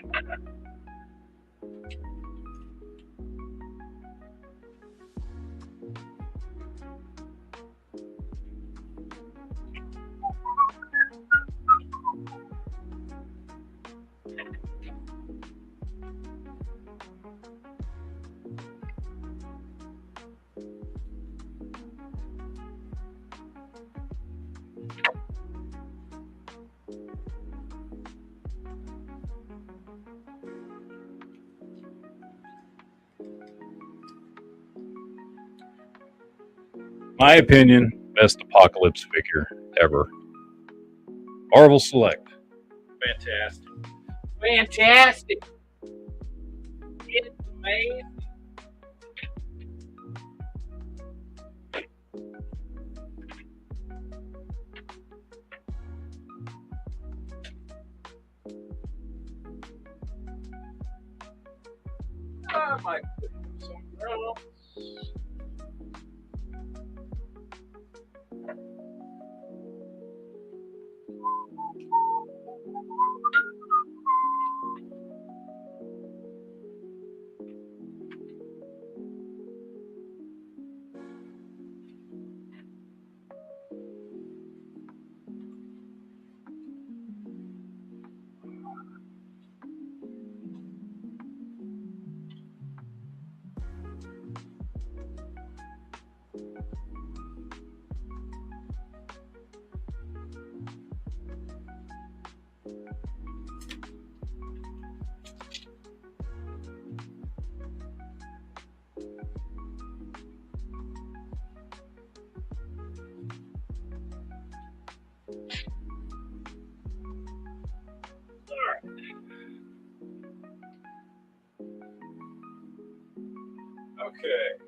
My opinion, best Apocalypse figure ever. Marvel Select. Fantastic. Fantastic. It's amazing. I might put him somewhere else. Okay.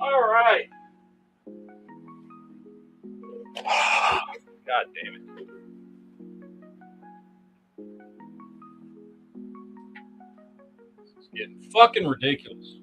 All right. God damn it. This is getting fucking ridiculous.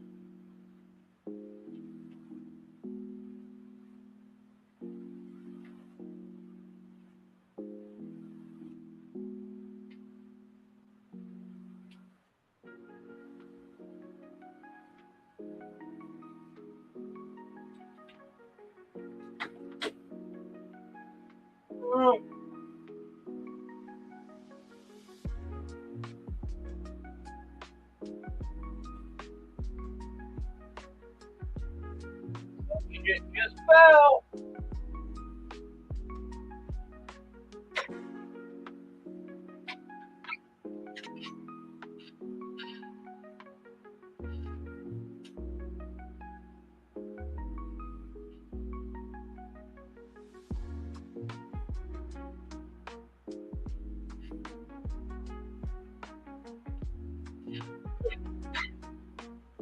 Shit just fell.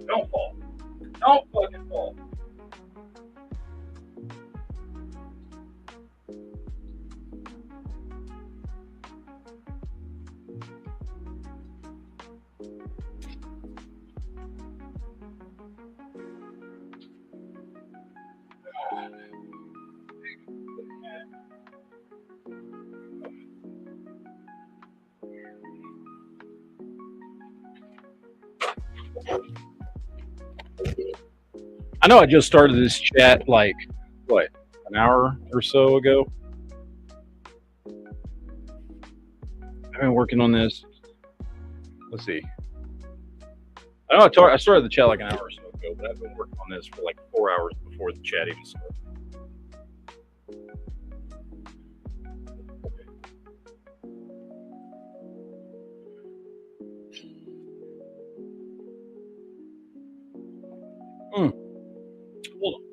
Don't fall. Don't fucking fall. I know I just started this chat like, what, an hour or so ago? I've been working on this. Let's see. I know I started the chat like an hour or so ago, but I've been working on this for like 4 hours before the chat even started. Hold on.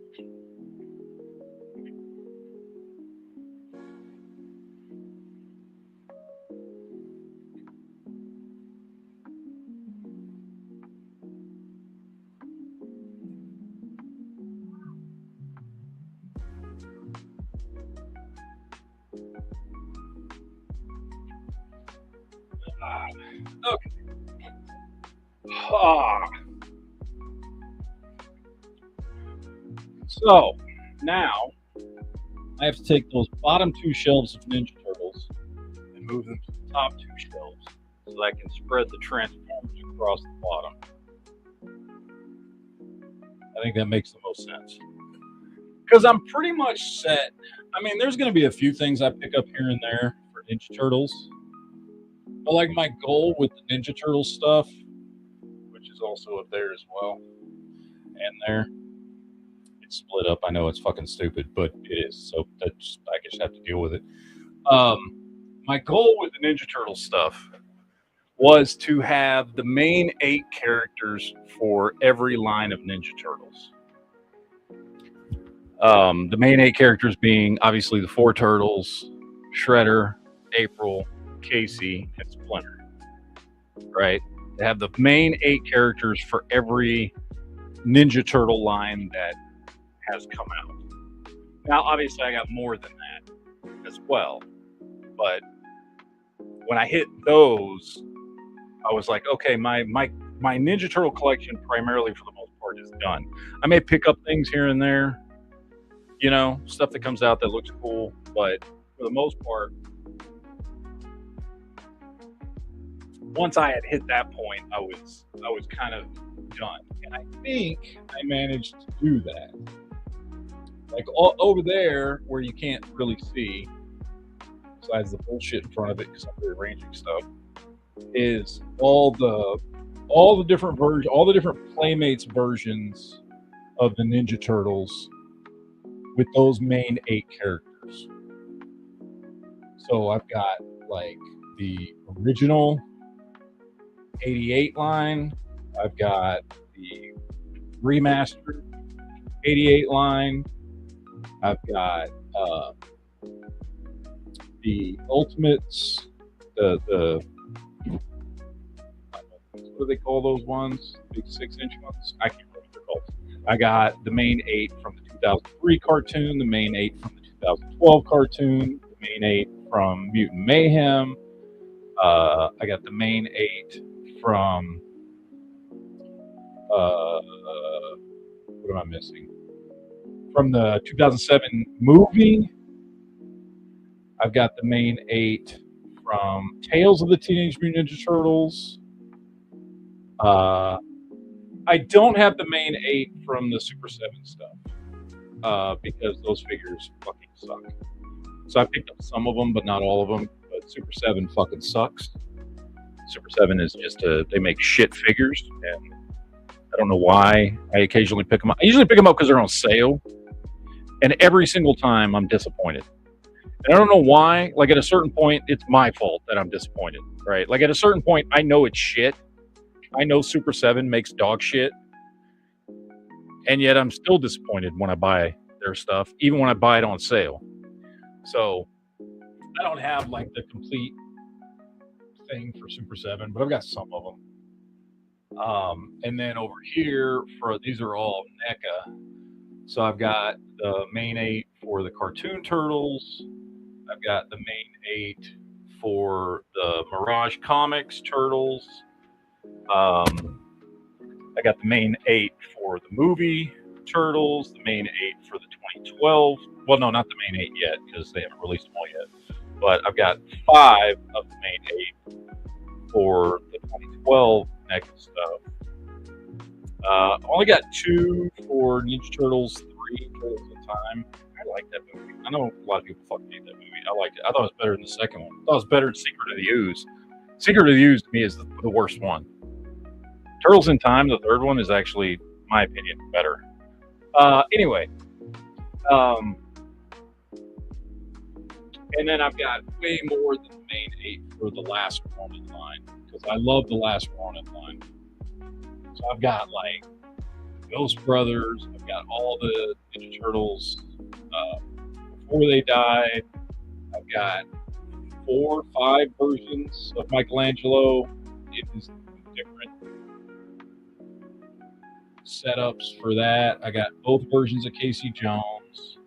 Okay. So now I have to take those bottom two shelves of Ninja Turtles and move them to the top two shelves so that I can spread the Transformers across the bottom. I think that makes the most sense. Because I'm pretty much set. I mean, there's going to be a few things I pick up here and there for Ninja Turtles. But like my goal with the Ninja Turtles stuff, which is also up there as well, and there, it's split up. I know it's fucking stupid, but it is. So I just have to deal with it. My goal with the Ninja Turtles stuff was to have the main 8 characters for every line of Ninja Turtles. The main 8 characters being obviously the 4 Turtles, Shredder, April, Casey, and Splinter. Right? They have the main 8 characters for every Ninja Turtle line that has come out. Now, obviously, I got more than that as well. But when I hit those, I was like, okay, my Ninja Turtle collection, primarily for the most part, is done. I may pick up things here and there, you know, stuff that comes out that looks cool, but for the most part, once I had hit that point, I was kind of done. And I think I managed to do that. Like over there, where you can't really see, besides the bullshit in front of it, because I'm rearranging stuff, is all the different versions, all the different Playmates versions of the Ninja Turtles with those main 8 characters. So I've got like the original 88 line, I've got the remastered 88 line, I've got the Ultimates, the what do they call those ones? Big 6-inch ones? I can't remember what they're called. I got the main 8 from the 2003 cartoon, the main 8 from the 2012 cartoon, the main 8 from Mutant Mayhem. I got the main 8 from what am I missing? From the 2007 movie. I've got the main 8 from Tales of the Teenage Mutant Ninja Turtles. I don't have the main 8 from the Super 7 stuff because those figures fucking suck. So I picked up some of them, but not all of them. But Super 7 fucking sucks. Super 7 is just they make shit figures, and I don't know why I occasionally pick them up. I usually pick them up because they're on sale, And every single time I'm disappointed. And I don't know why. Like at a certain point, it's my fault that I'm disappointed, right? Like at a certain point, I know it's shit. I know Super 7 makes dog shit. And yet I'm still disappointed when I buy their stuff, even when I buy it on sale. So I don't have like the complete thing for Super 7, but I've got some of them. And then over here, for these are all NECA. So I've got the main 8 for the cartoon turtles. I've got the main 8 for the Mirage Comics turtles. I got the main 8 for the movie turtles. The main 8 for the 2012. Well, no, not the main 8 yet because they haven't released them all yet. But I've got 5 of the main 8 for the 2012 NECA stuff. Only got 2 for Ninja Turtles 3 Turtles in Time. I like that movie. I know a lot of people fucking hate that movie. I liked it. I thought it was better than the second one. I thought it was better than Secret of the Ooze. Secret of the Ooze to me is the worst one. Turtles in Time, the third one, is actually, in my opinion, better. Anyway. And then I've got way more than the main 8 for the Last Ronin line because I love the Last Ronin line. So I've got like Ghost Brothers. I've got all the Ninja Turtles before they died. I've got 4 or 5 versions of Michelangelo in his different setups for that. I got both versions of Casey Jones.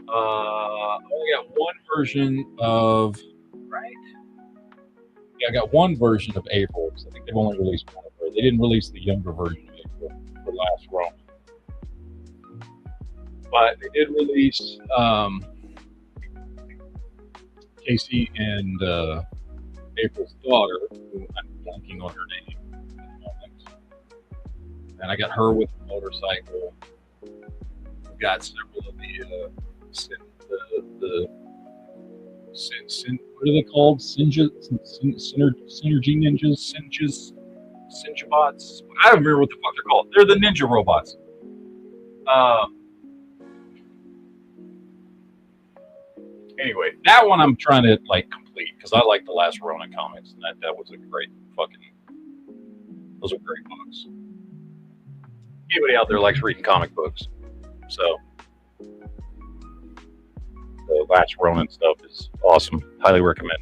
I only got one version of I got one version of April because I think they've only released one of her. They didn't release the younger version of April for Last Ronin. But they did release Casey and April's daughter, who I'm blanking on her name at the moment. And I got her with a motorcycle. I've got several of what are they called? Synergy Ninjas? Cinjabots? I don't remember what the fuck they're called. They're the ninja robots. Anyway, that one I'm trying to like complete because I like the Last Ronin comics, and that was a great those are great books. Anybody out there likes reading comic books, so the Last Ronin stuff is awesome. Highly recommend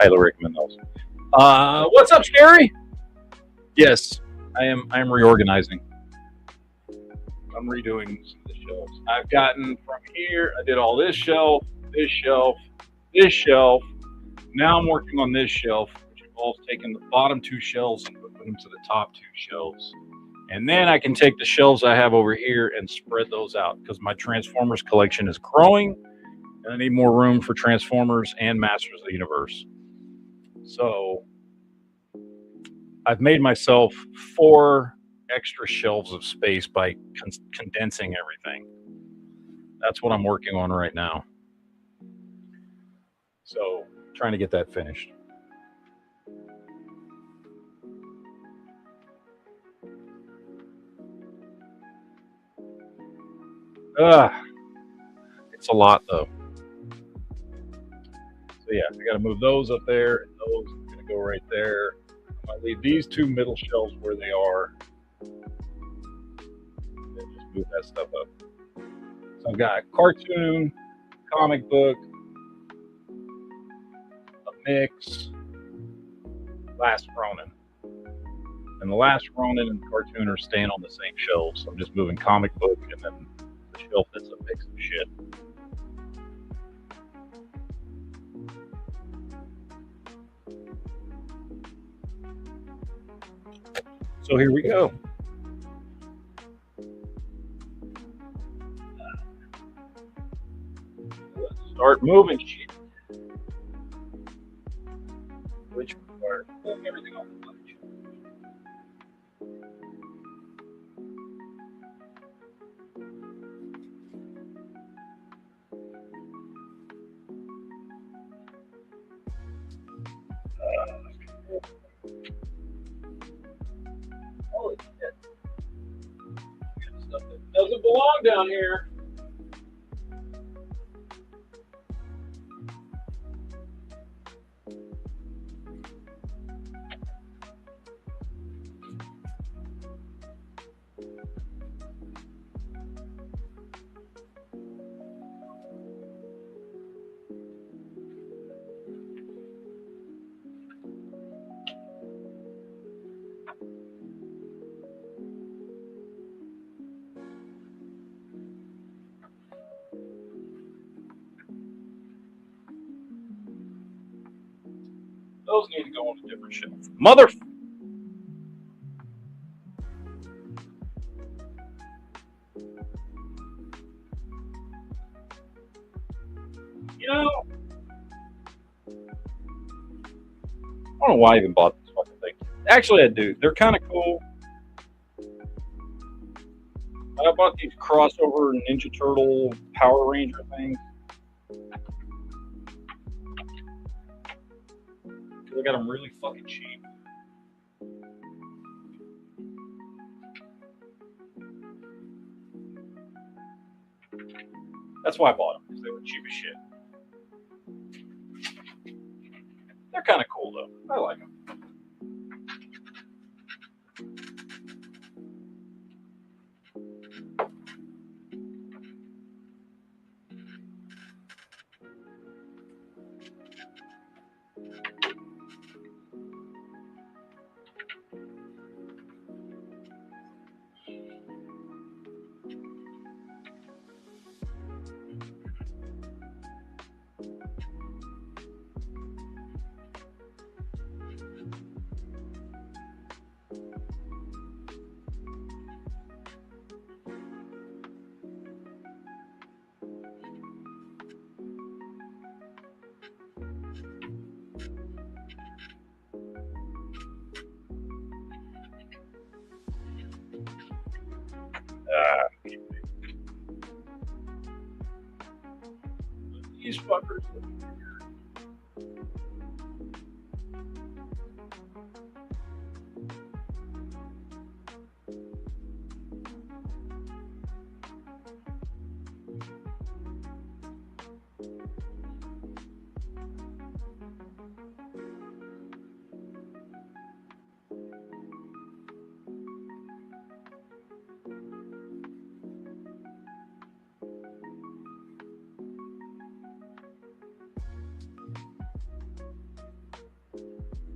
those. What's up, Scary? Yes, I am reorganizing. I'm redoing some of the shelves. I've gotten from here. I did all this shelf, this shelf, this shelf. Now I'm working on this shelf, which involves taking the bottom 2 shelves and putting them to the top 2 shelves. And then I can take the shelves I have over here and spread those out because my Transformers collection is growing and I need more room for Transformers and Masters of the Universe. So I've made myself 4 extra shelves of space by condensing everything. That's what I'm working on right now. So trying to get that finished. It's a lot though. So yeah, I got to move those up there, and those are going to go right there. I might leave these 2 middle shelves where they are, and then just move that stuff up. So I've got cartoon, comic book, a mix, Last Ronin. And the Last Ronin and the cartoon are staying on the same shelf, so I'm just moving comic book and then the shelf that's a mix of shit. So here we go. Let's start moving shit. Which part? Pulling everything off the ledge. Holy shit. Stuff that doesn't belong down here. Those need to go on a different shelf. Mother. You know, I don't know why I even bought this fucking thing. Actually, I do. They're kind of cool. I bought these crossover Ninja Turtle Power Ranger things. Because I got them really fucking cheap. That's why I bought them, because they were cheap as shit. They're kind of cool, though. I like them. These fuckers.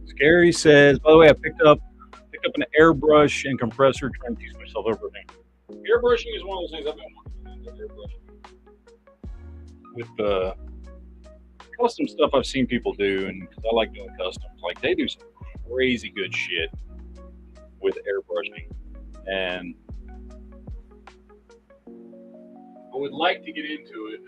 Scary says, by the way, I picked up an airbrush and compressor trying to teach myself everything. Airbrushing is one of those things I've been working on. With the custom stuff I've seen people do, and because I like doing customs, like they do some crazy good shit with airbrushing, and I would like to get into it.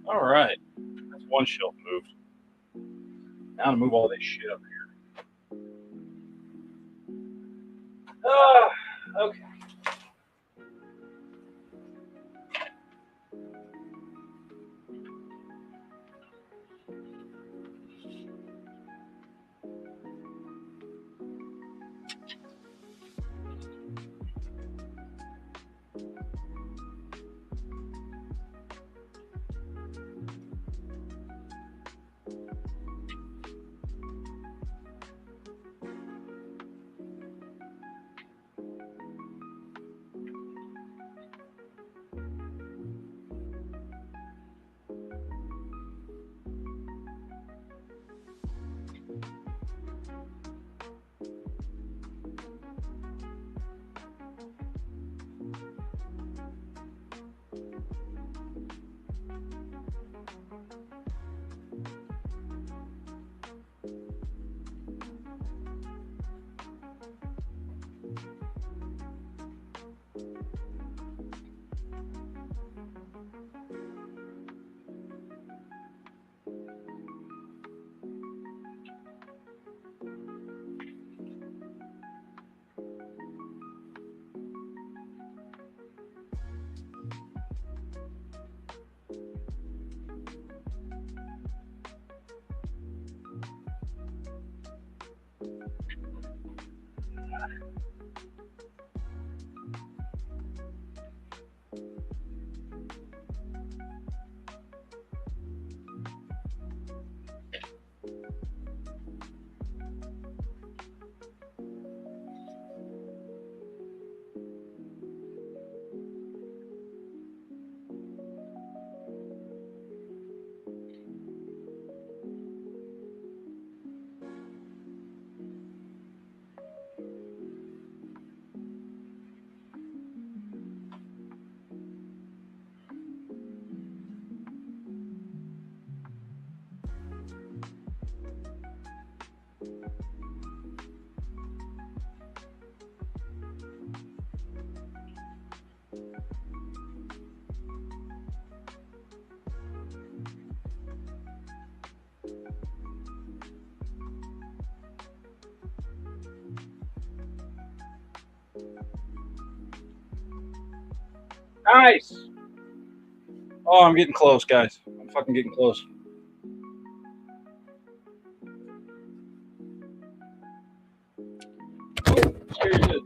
All right, that's one shelf moved. Now to move all this shit up here. Okay. Nice. Oh, I'm getting close, guys. I'm fucking getting close. Scary shit. Since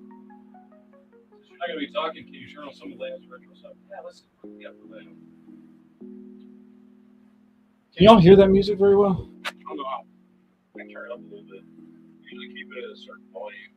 you're not gonna be talking, can you turn on some of Leo's retro stuff? Yeah, let's see what we got for Leo. Can y'all hear that music very well? I don't know how. I can turn it up a little bit. Usually keep it at a certain volume.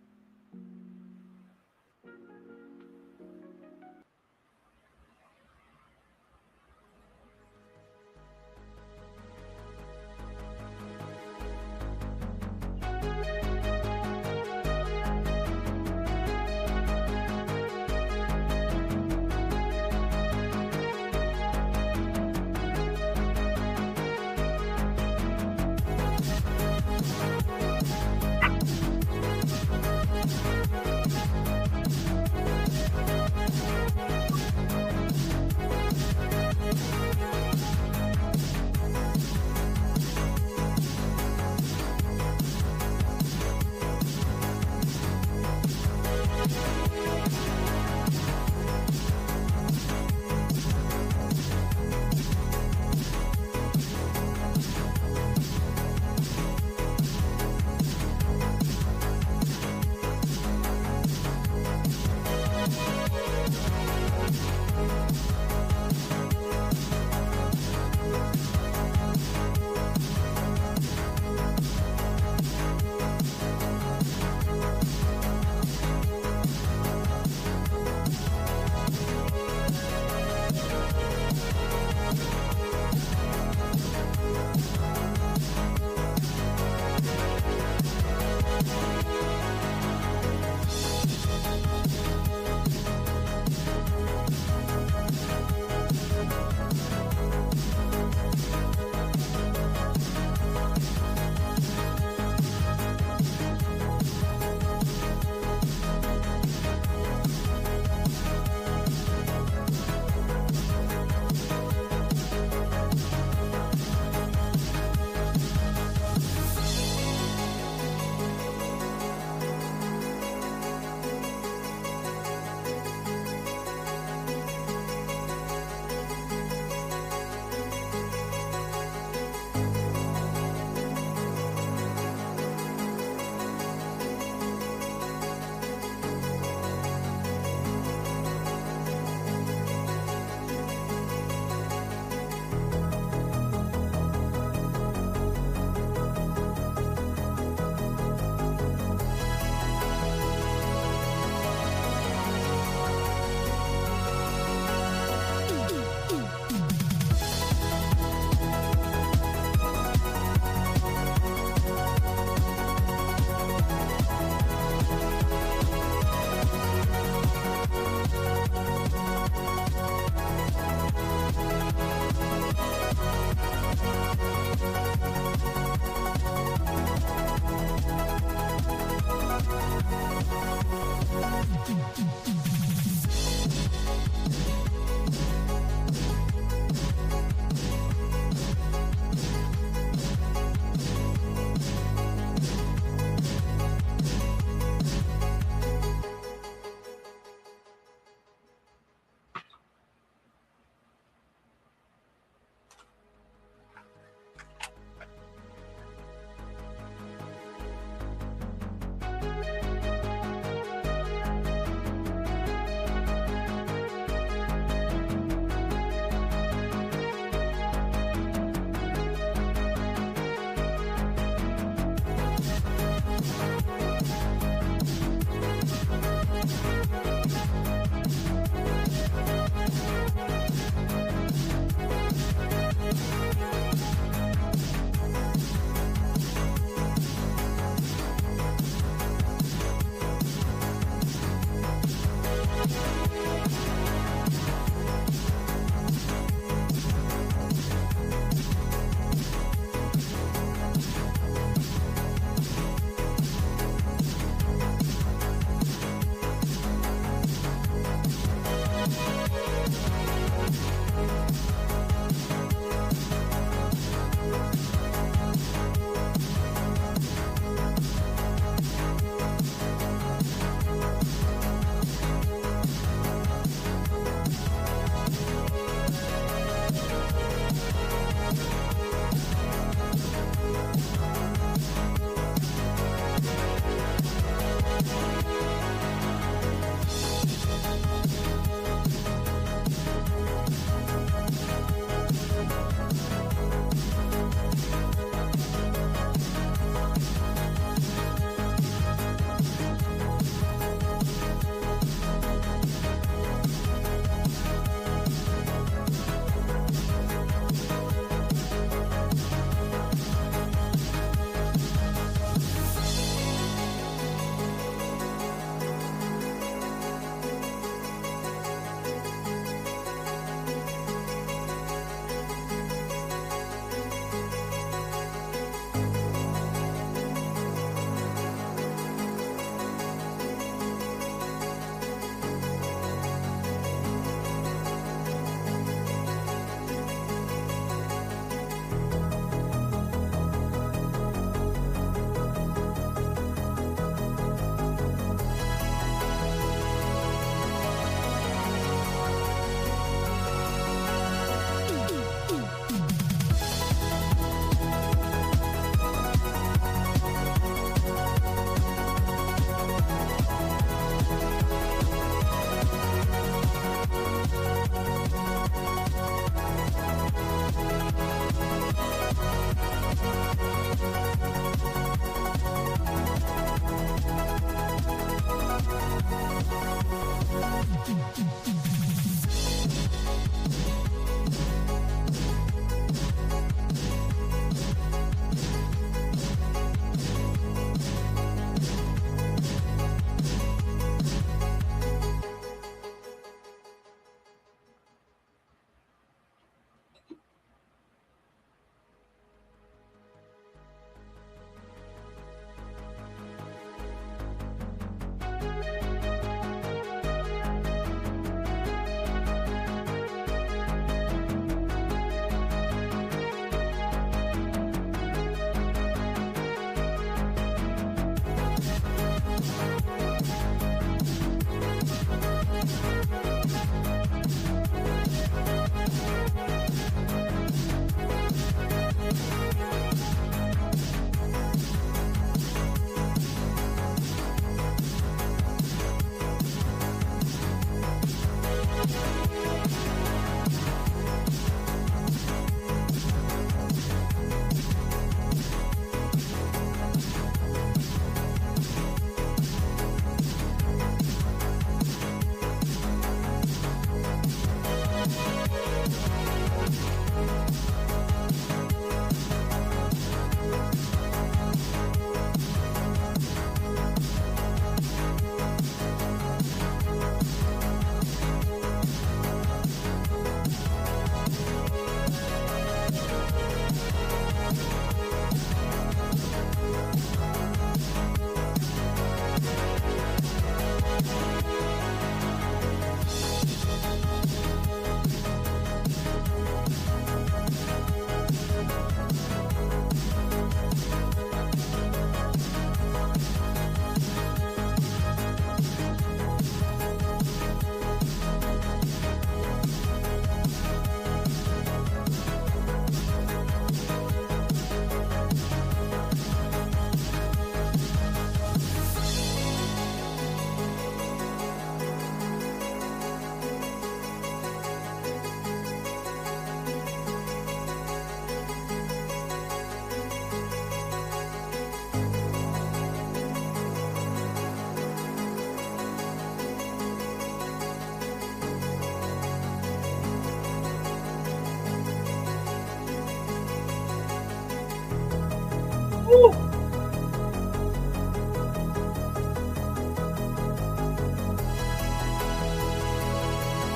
Woo.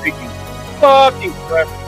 Taking fucking forever.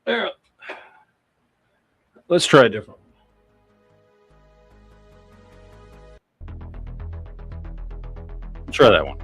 There. Let's try a different one. Let's try that one.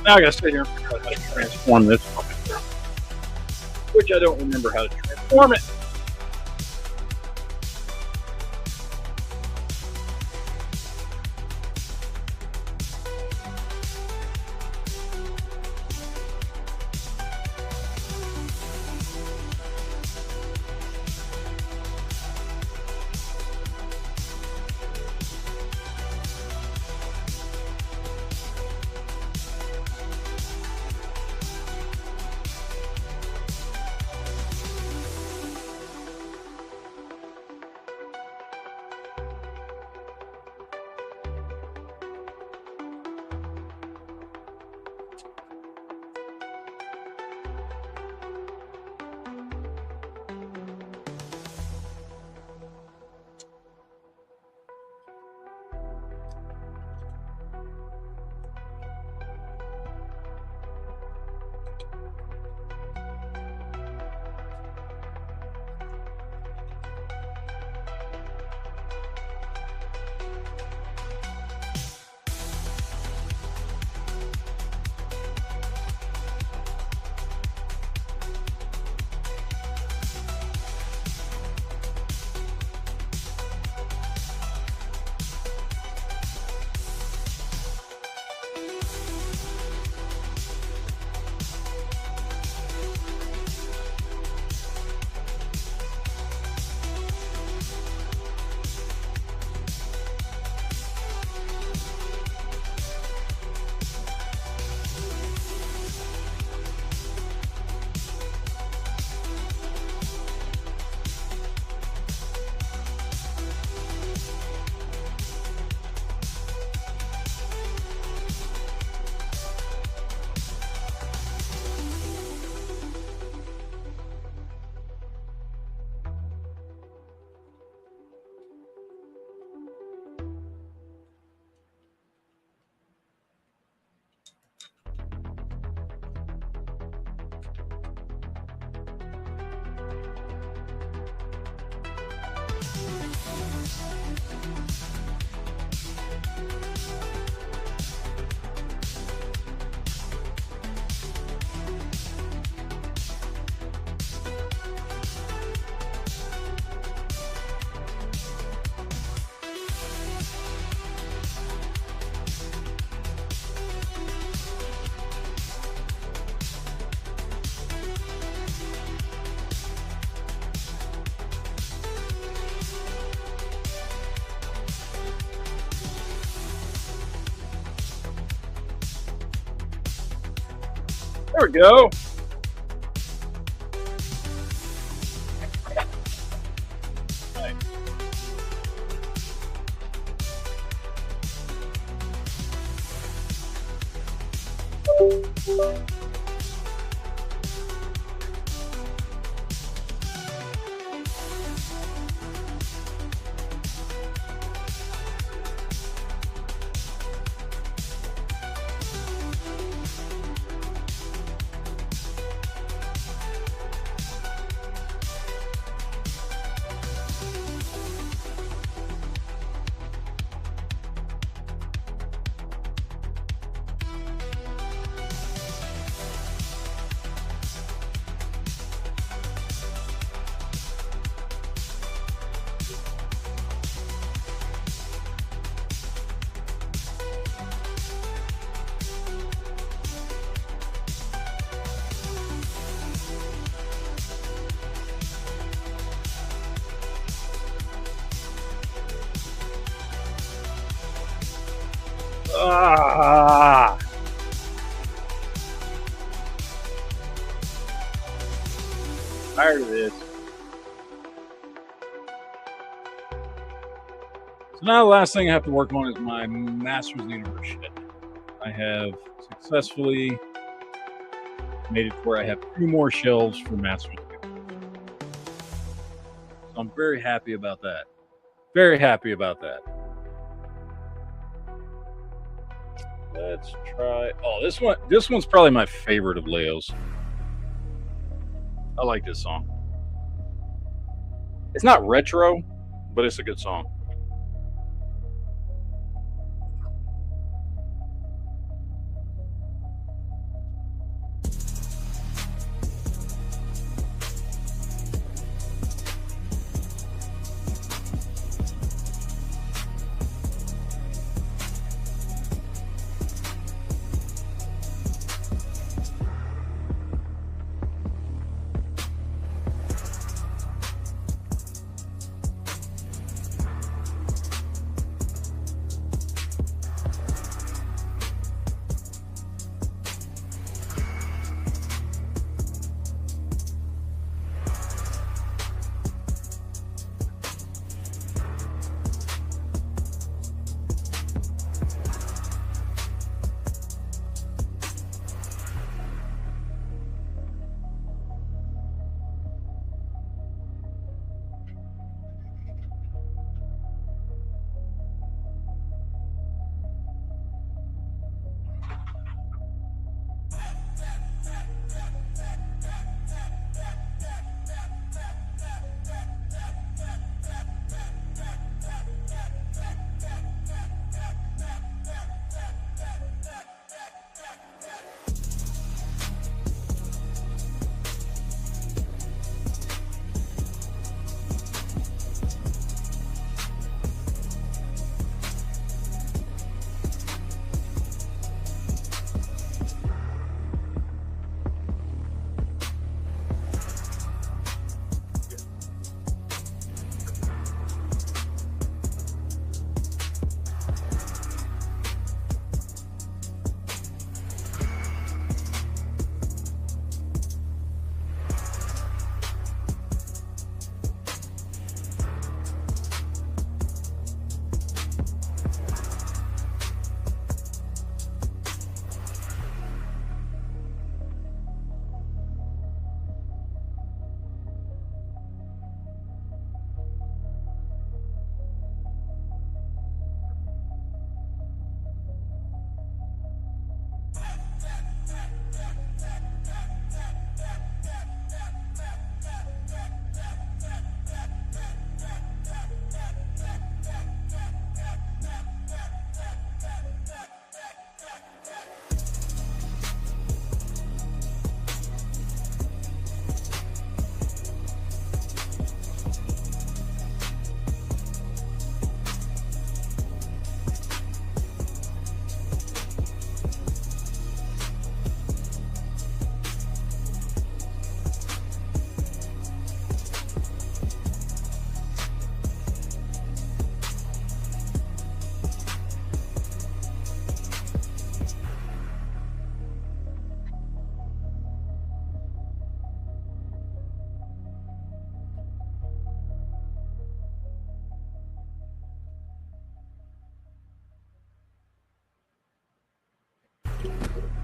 Now I gotta sit here and figure out how to transform this, which I don't remember how to transform it. There we go. Ah. Tired of this. So now the last thing I have to work on is my Masters of the Universe shed. I have successfully made it to where I have 2 more shelves for Masters of the Universe. So I'm very happy about that. Very happy about that. Let's try. Oh, this one. This one's probably my favorite of Leo's. I like this song. It's not retro, but it's a good song.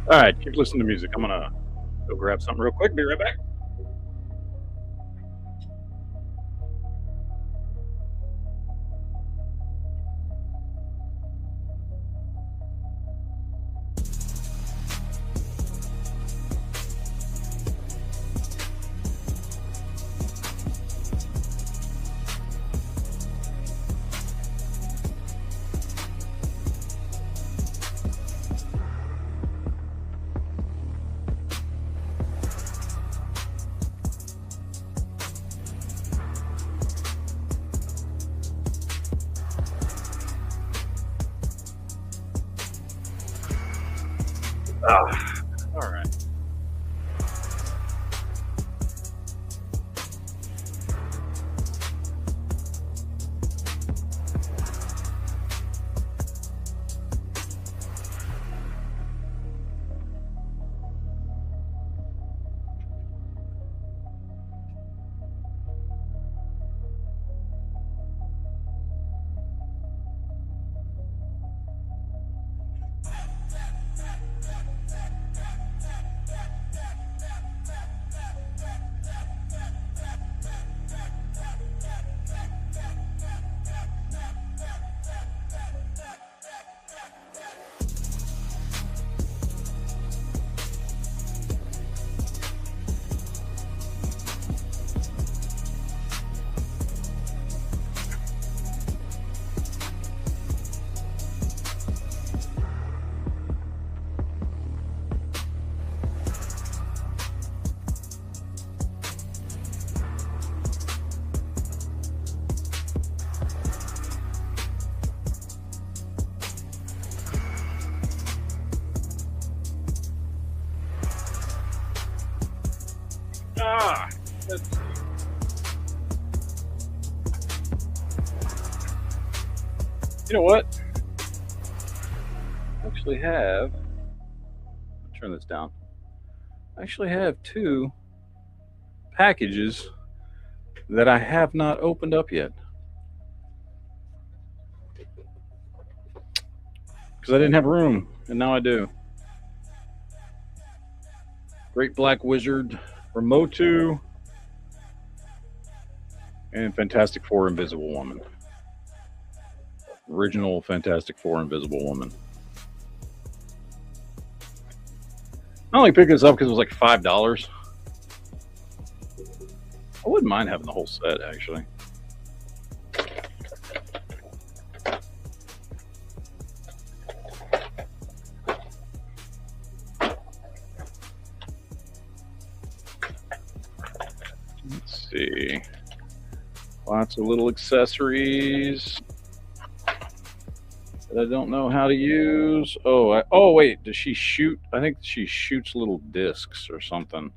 All right, keep listening to music. I'm gonna go grab something real quick. Be right back. All right. Let's see. You know what? I actually have. Turn this down. I actually have 2 packages that I have not opened up yet because I didn't have room, and now I do. Great Black Wizard, Remotu, and Fantastic Four Invisible Woman. Original Fantastic Four Invisible Woman. I only picked this up because it was like $5. I wouldn't mind having the whole set, actually. Let's see. Lots of little accessories that I don't know how to use. Oh, wait. Does she shoot? I think she shoots little discs or something.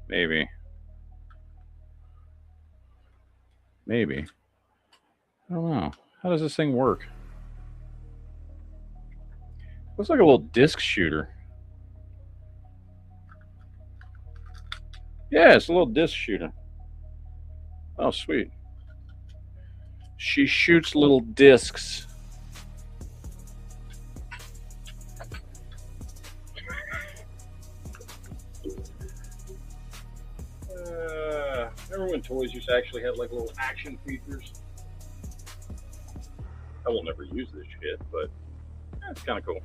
Maybe. I don't know. How does this thing work? Looks like a little disc shooter. Yeah, it's a little disc shooter. Oh, sweet. She shoots little discs. Remember when toys used to actually have like little action features? I will never use this shit, but it's kind of cool.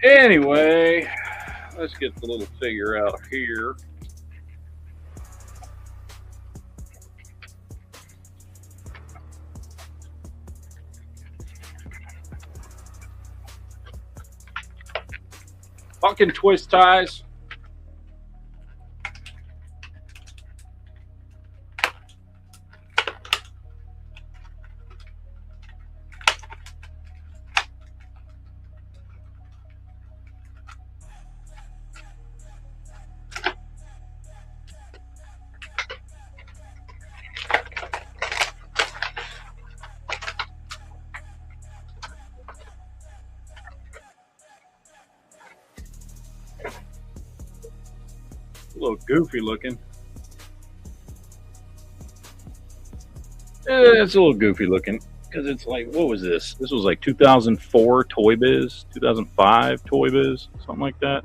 Anyway, let's get the little figure out here. Fucking twist ties. A little goofy looking. It's a little goofy looking because it's like, what was this? This was like 2004 Toy Biz, 2005 Toy Biz, something like that.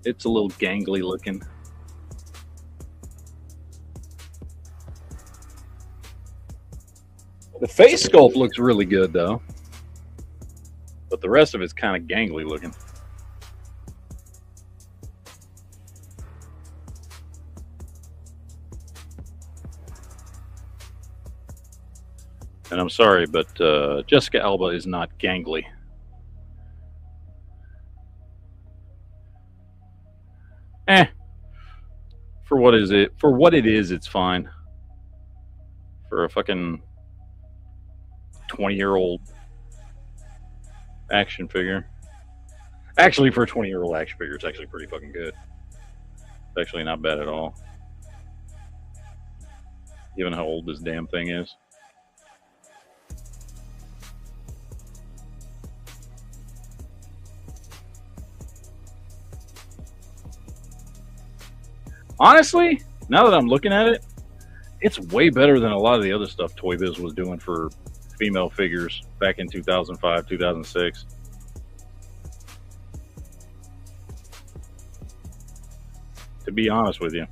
It's a little gangly looking. The face sculpt looks really good though, but the rest of it's kind of gangly looking. And I'm sorry, but Jessica Alba is not gangly. For what is it? For what it is, it's fine. For a fucking 20-year-old action figure. Actually, for a 20-year-old action figure, it's actually pretty fucking good. It's actually not bad at all. Given how old this damn thing is. Honestly, now that I'm looking at it, it's way better than a lot of the other stuff Toy Biz was doing for female figures back in 2005, 2006. To be honest with you,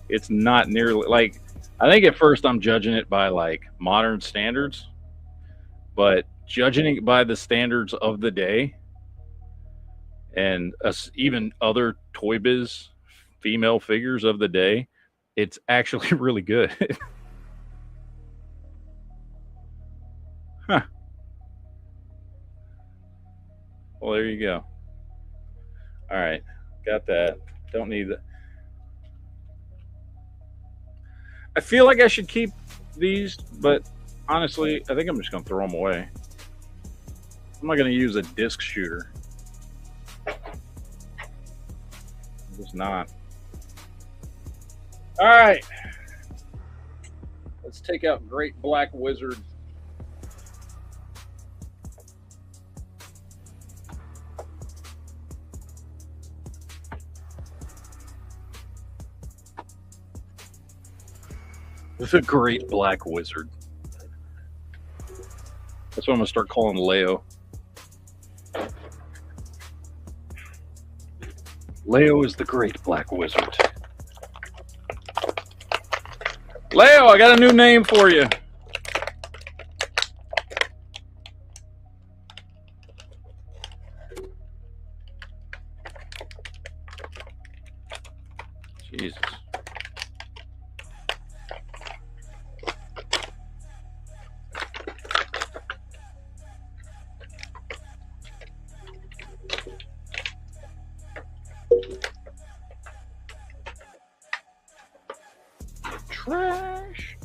it's not nearly like, I think at first I'm judging it by like modern standards, but judging it by the standards of the day and even other Toy Biz female figures of the day, it's actually really good. Huh. Well, there you go. All right, got that. Don't need that. I feel like I should keep these, but honestly, I think I'm just gonna throw them away. I'm not gonna use a disc shooter. It's not. All right. Let's take out Great Black Wizard. The Great Black Wizard. That's what I'm gonna start calling Leo. Leo is the Great Black Wizard. Leo, I got a new name for you. Jesus. Trash.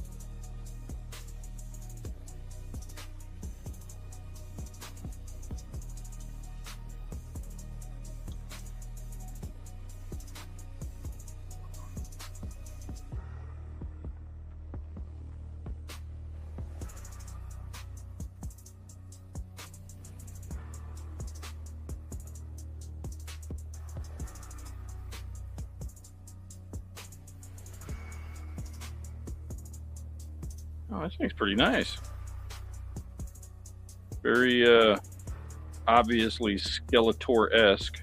Oh, this thing's pretty nice. Very obviously Skeletor-esque.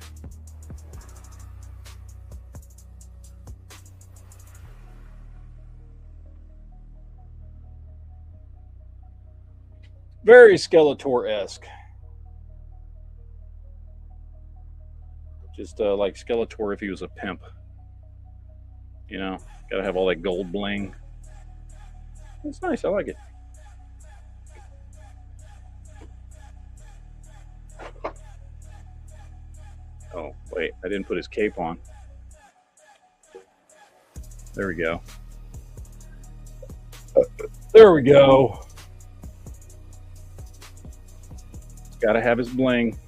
Very Skeletor-esque. Just like Skeletor if he was a pimp. You know, gotta have all that gold bling. It's nice. I like it. Oh, wait. I didn't put his cape on. There we go. There we go. Gotta have his bling.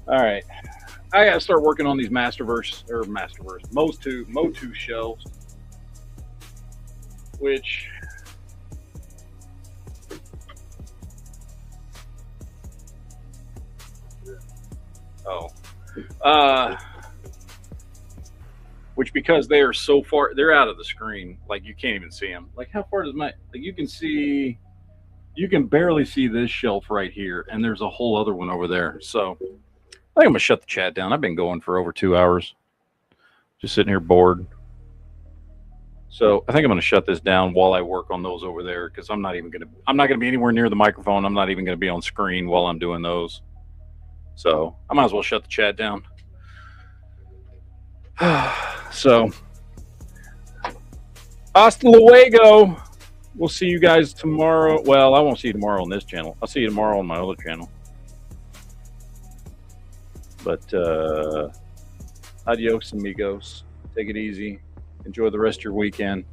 All right. I gotta start working on these Motu shelves. Which oh, Which, because they are so far, they're out of the screen. Like, you can't even see them. Like, how far does my, like, you can barely see this shelf right here, and there's a whole other one over there. So I think I'm gonna shut the chat down. I've been going for over 2 hours, just sitting here bored. So I think I'm gonna shut this down while I work on those over there, because I'm not gonna be anywhere near the microphone. I'm not even gonna be on screen while I'm doing those. So I might as well shut the chat down. So, hasta luego. We'll see you guys tomorrow. Well, I won't see you tomorrow on this channel. I'll see you tomorrow on my other channel. But adios, amigos. Take it easy. Enjoy the rest of your weekend.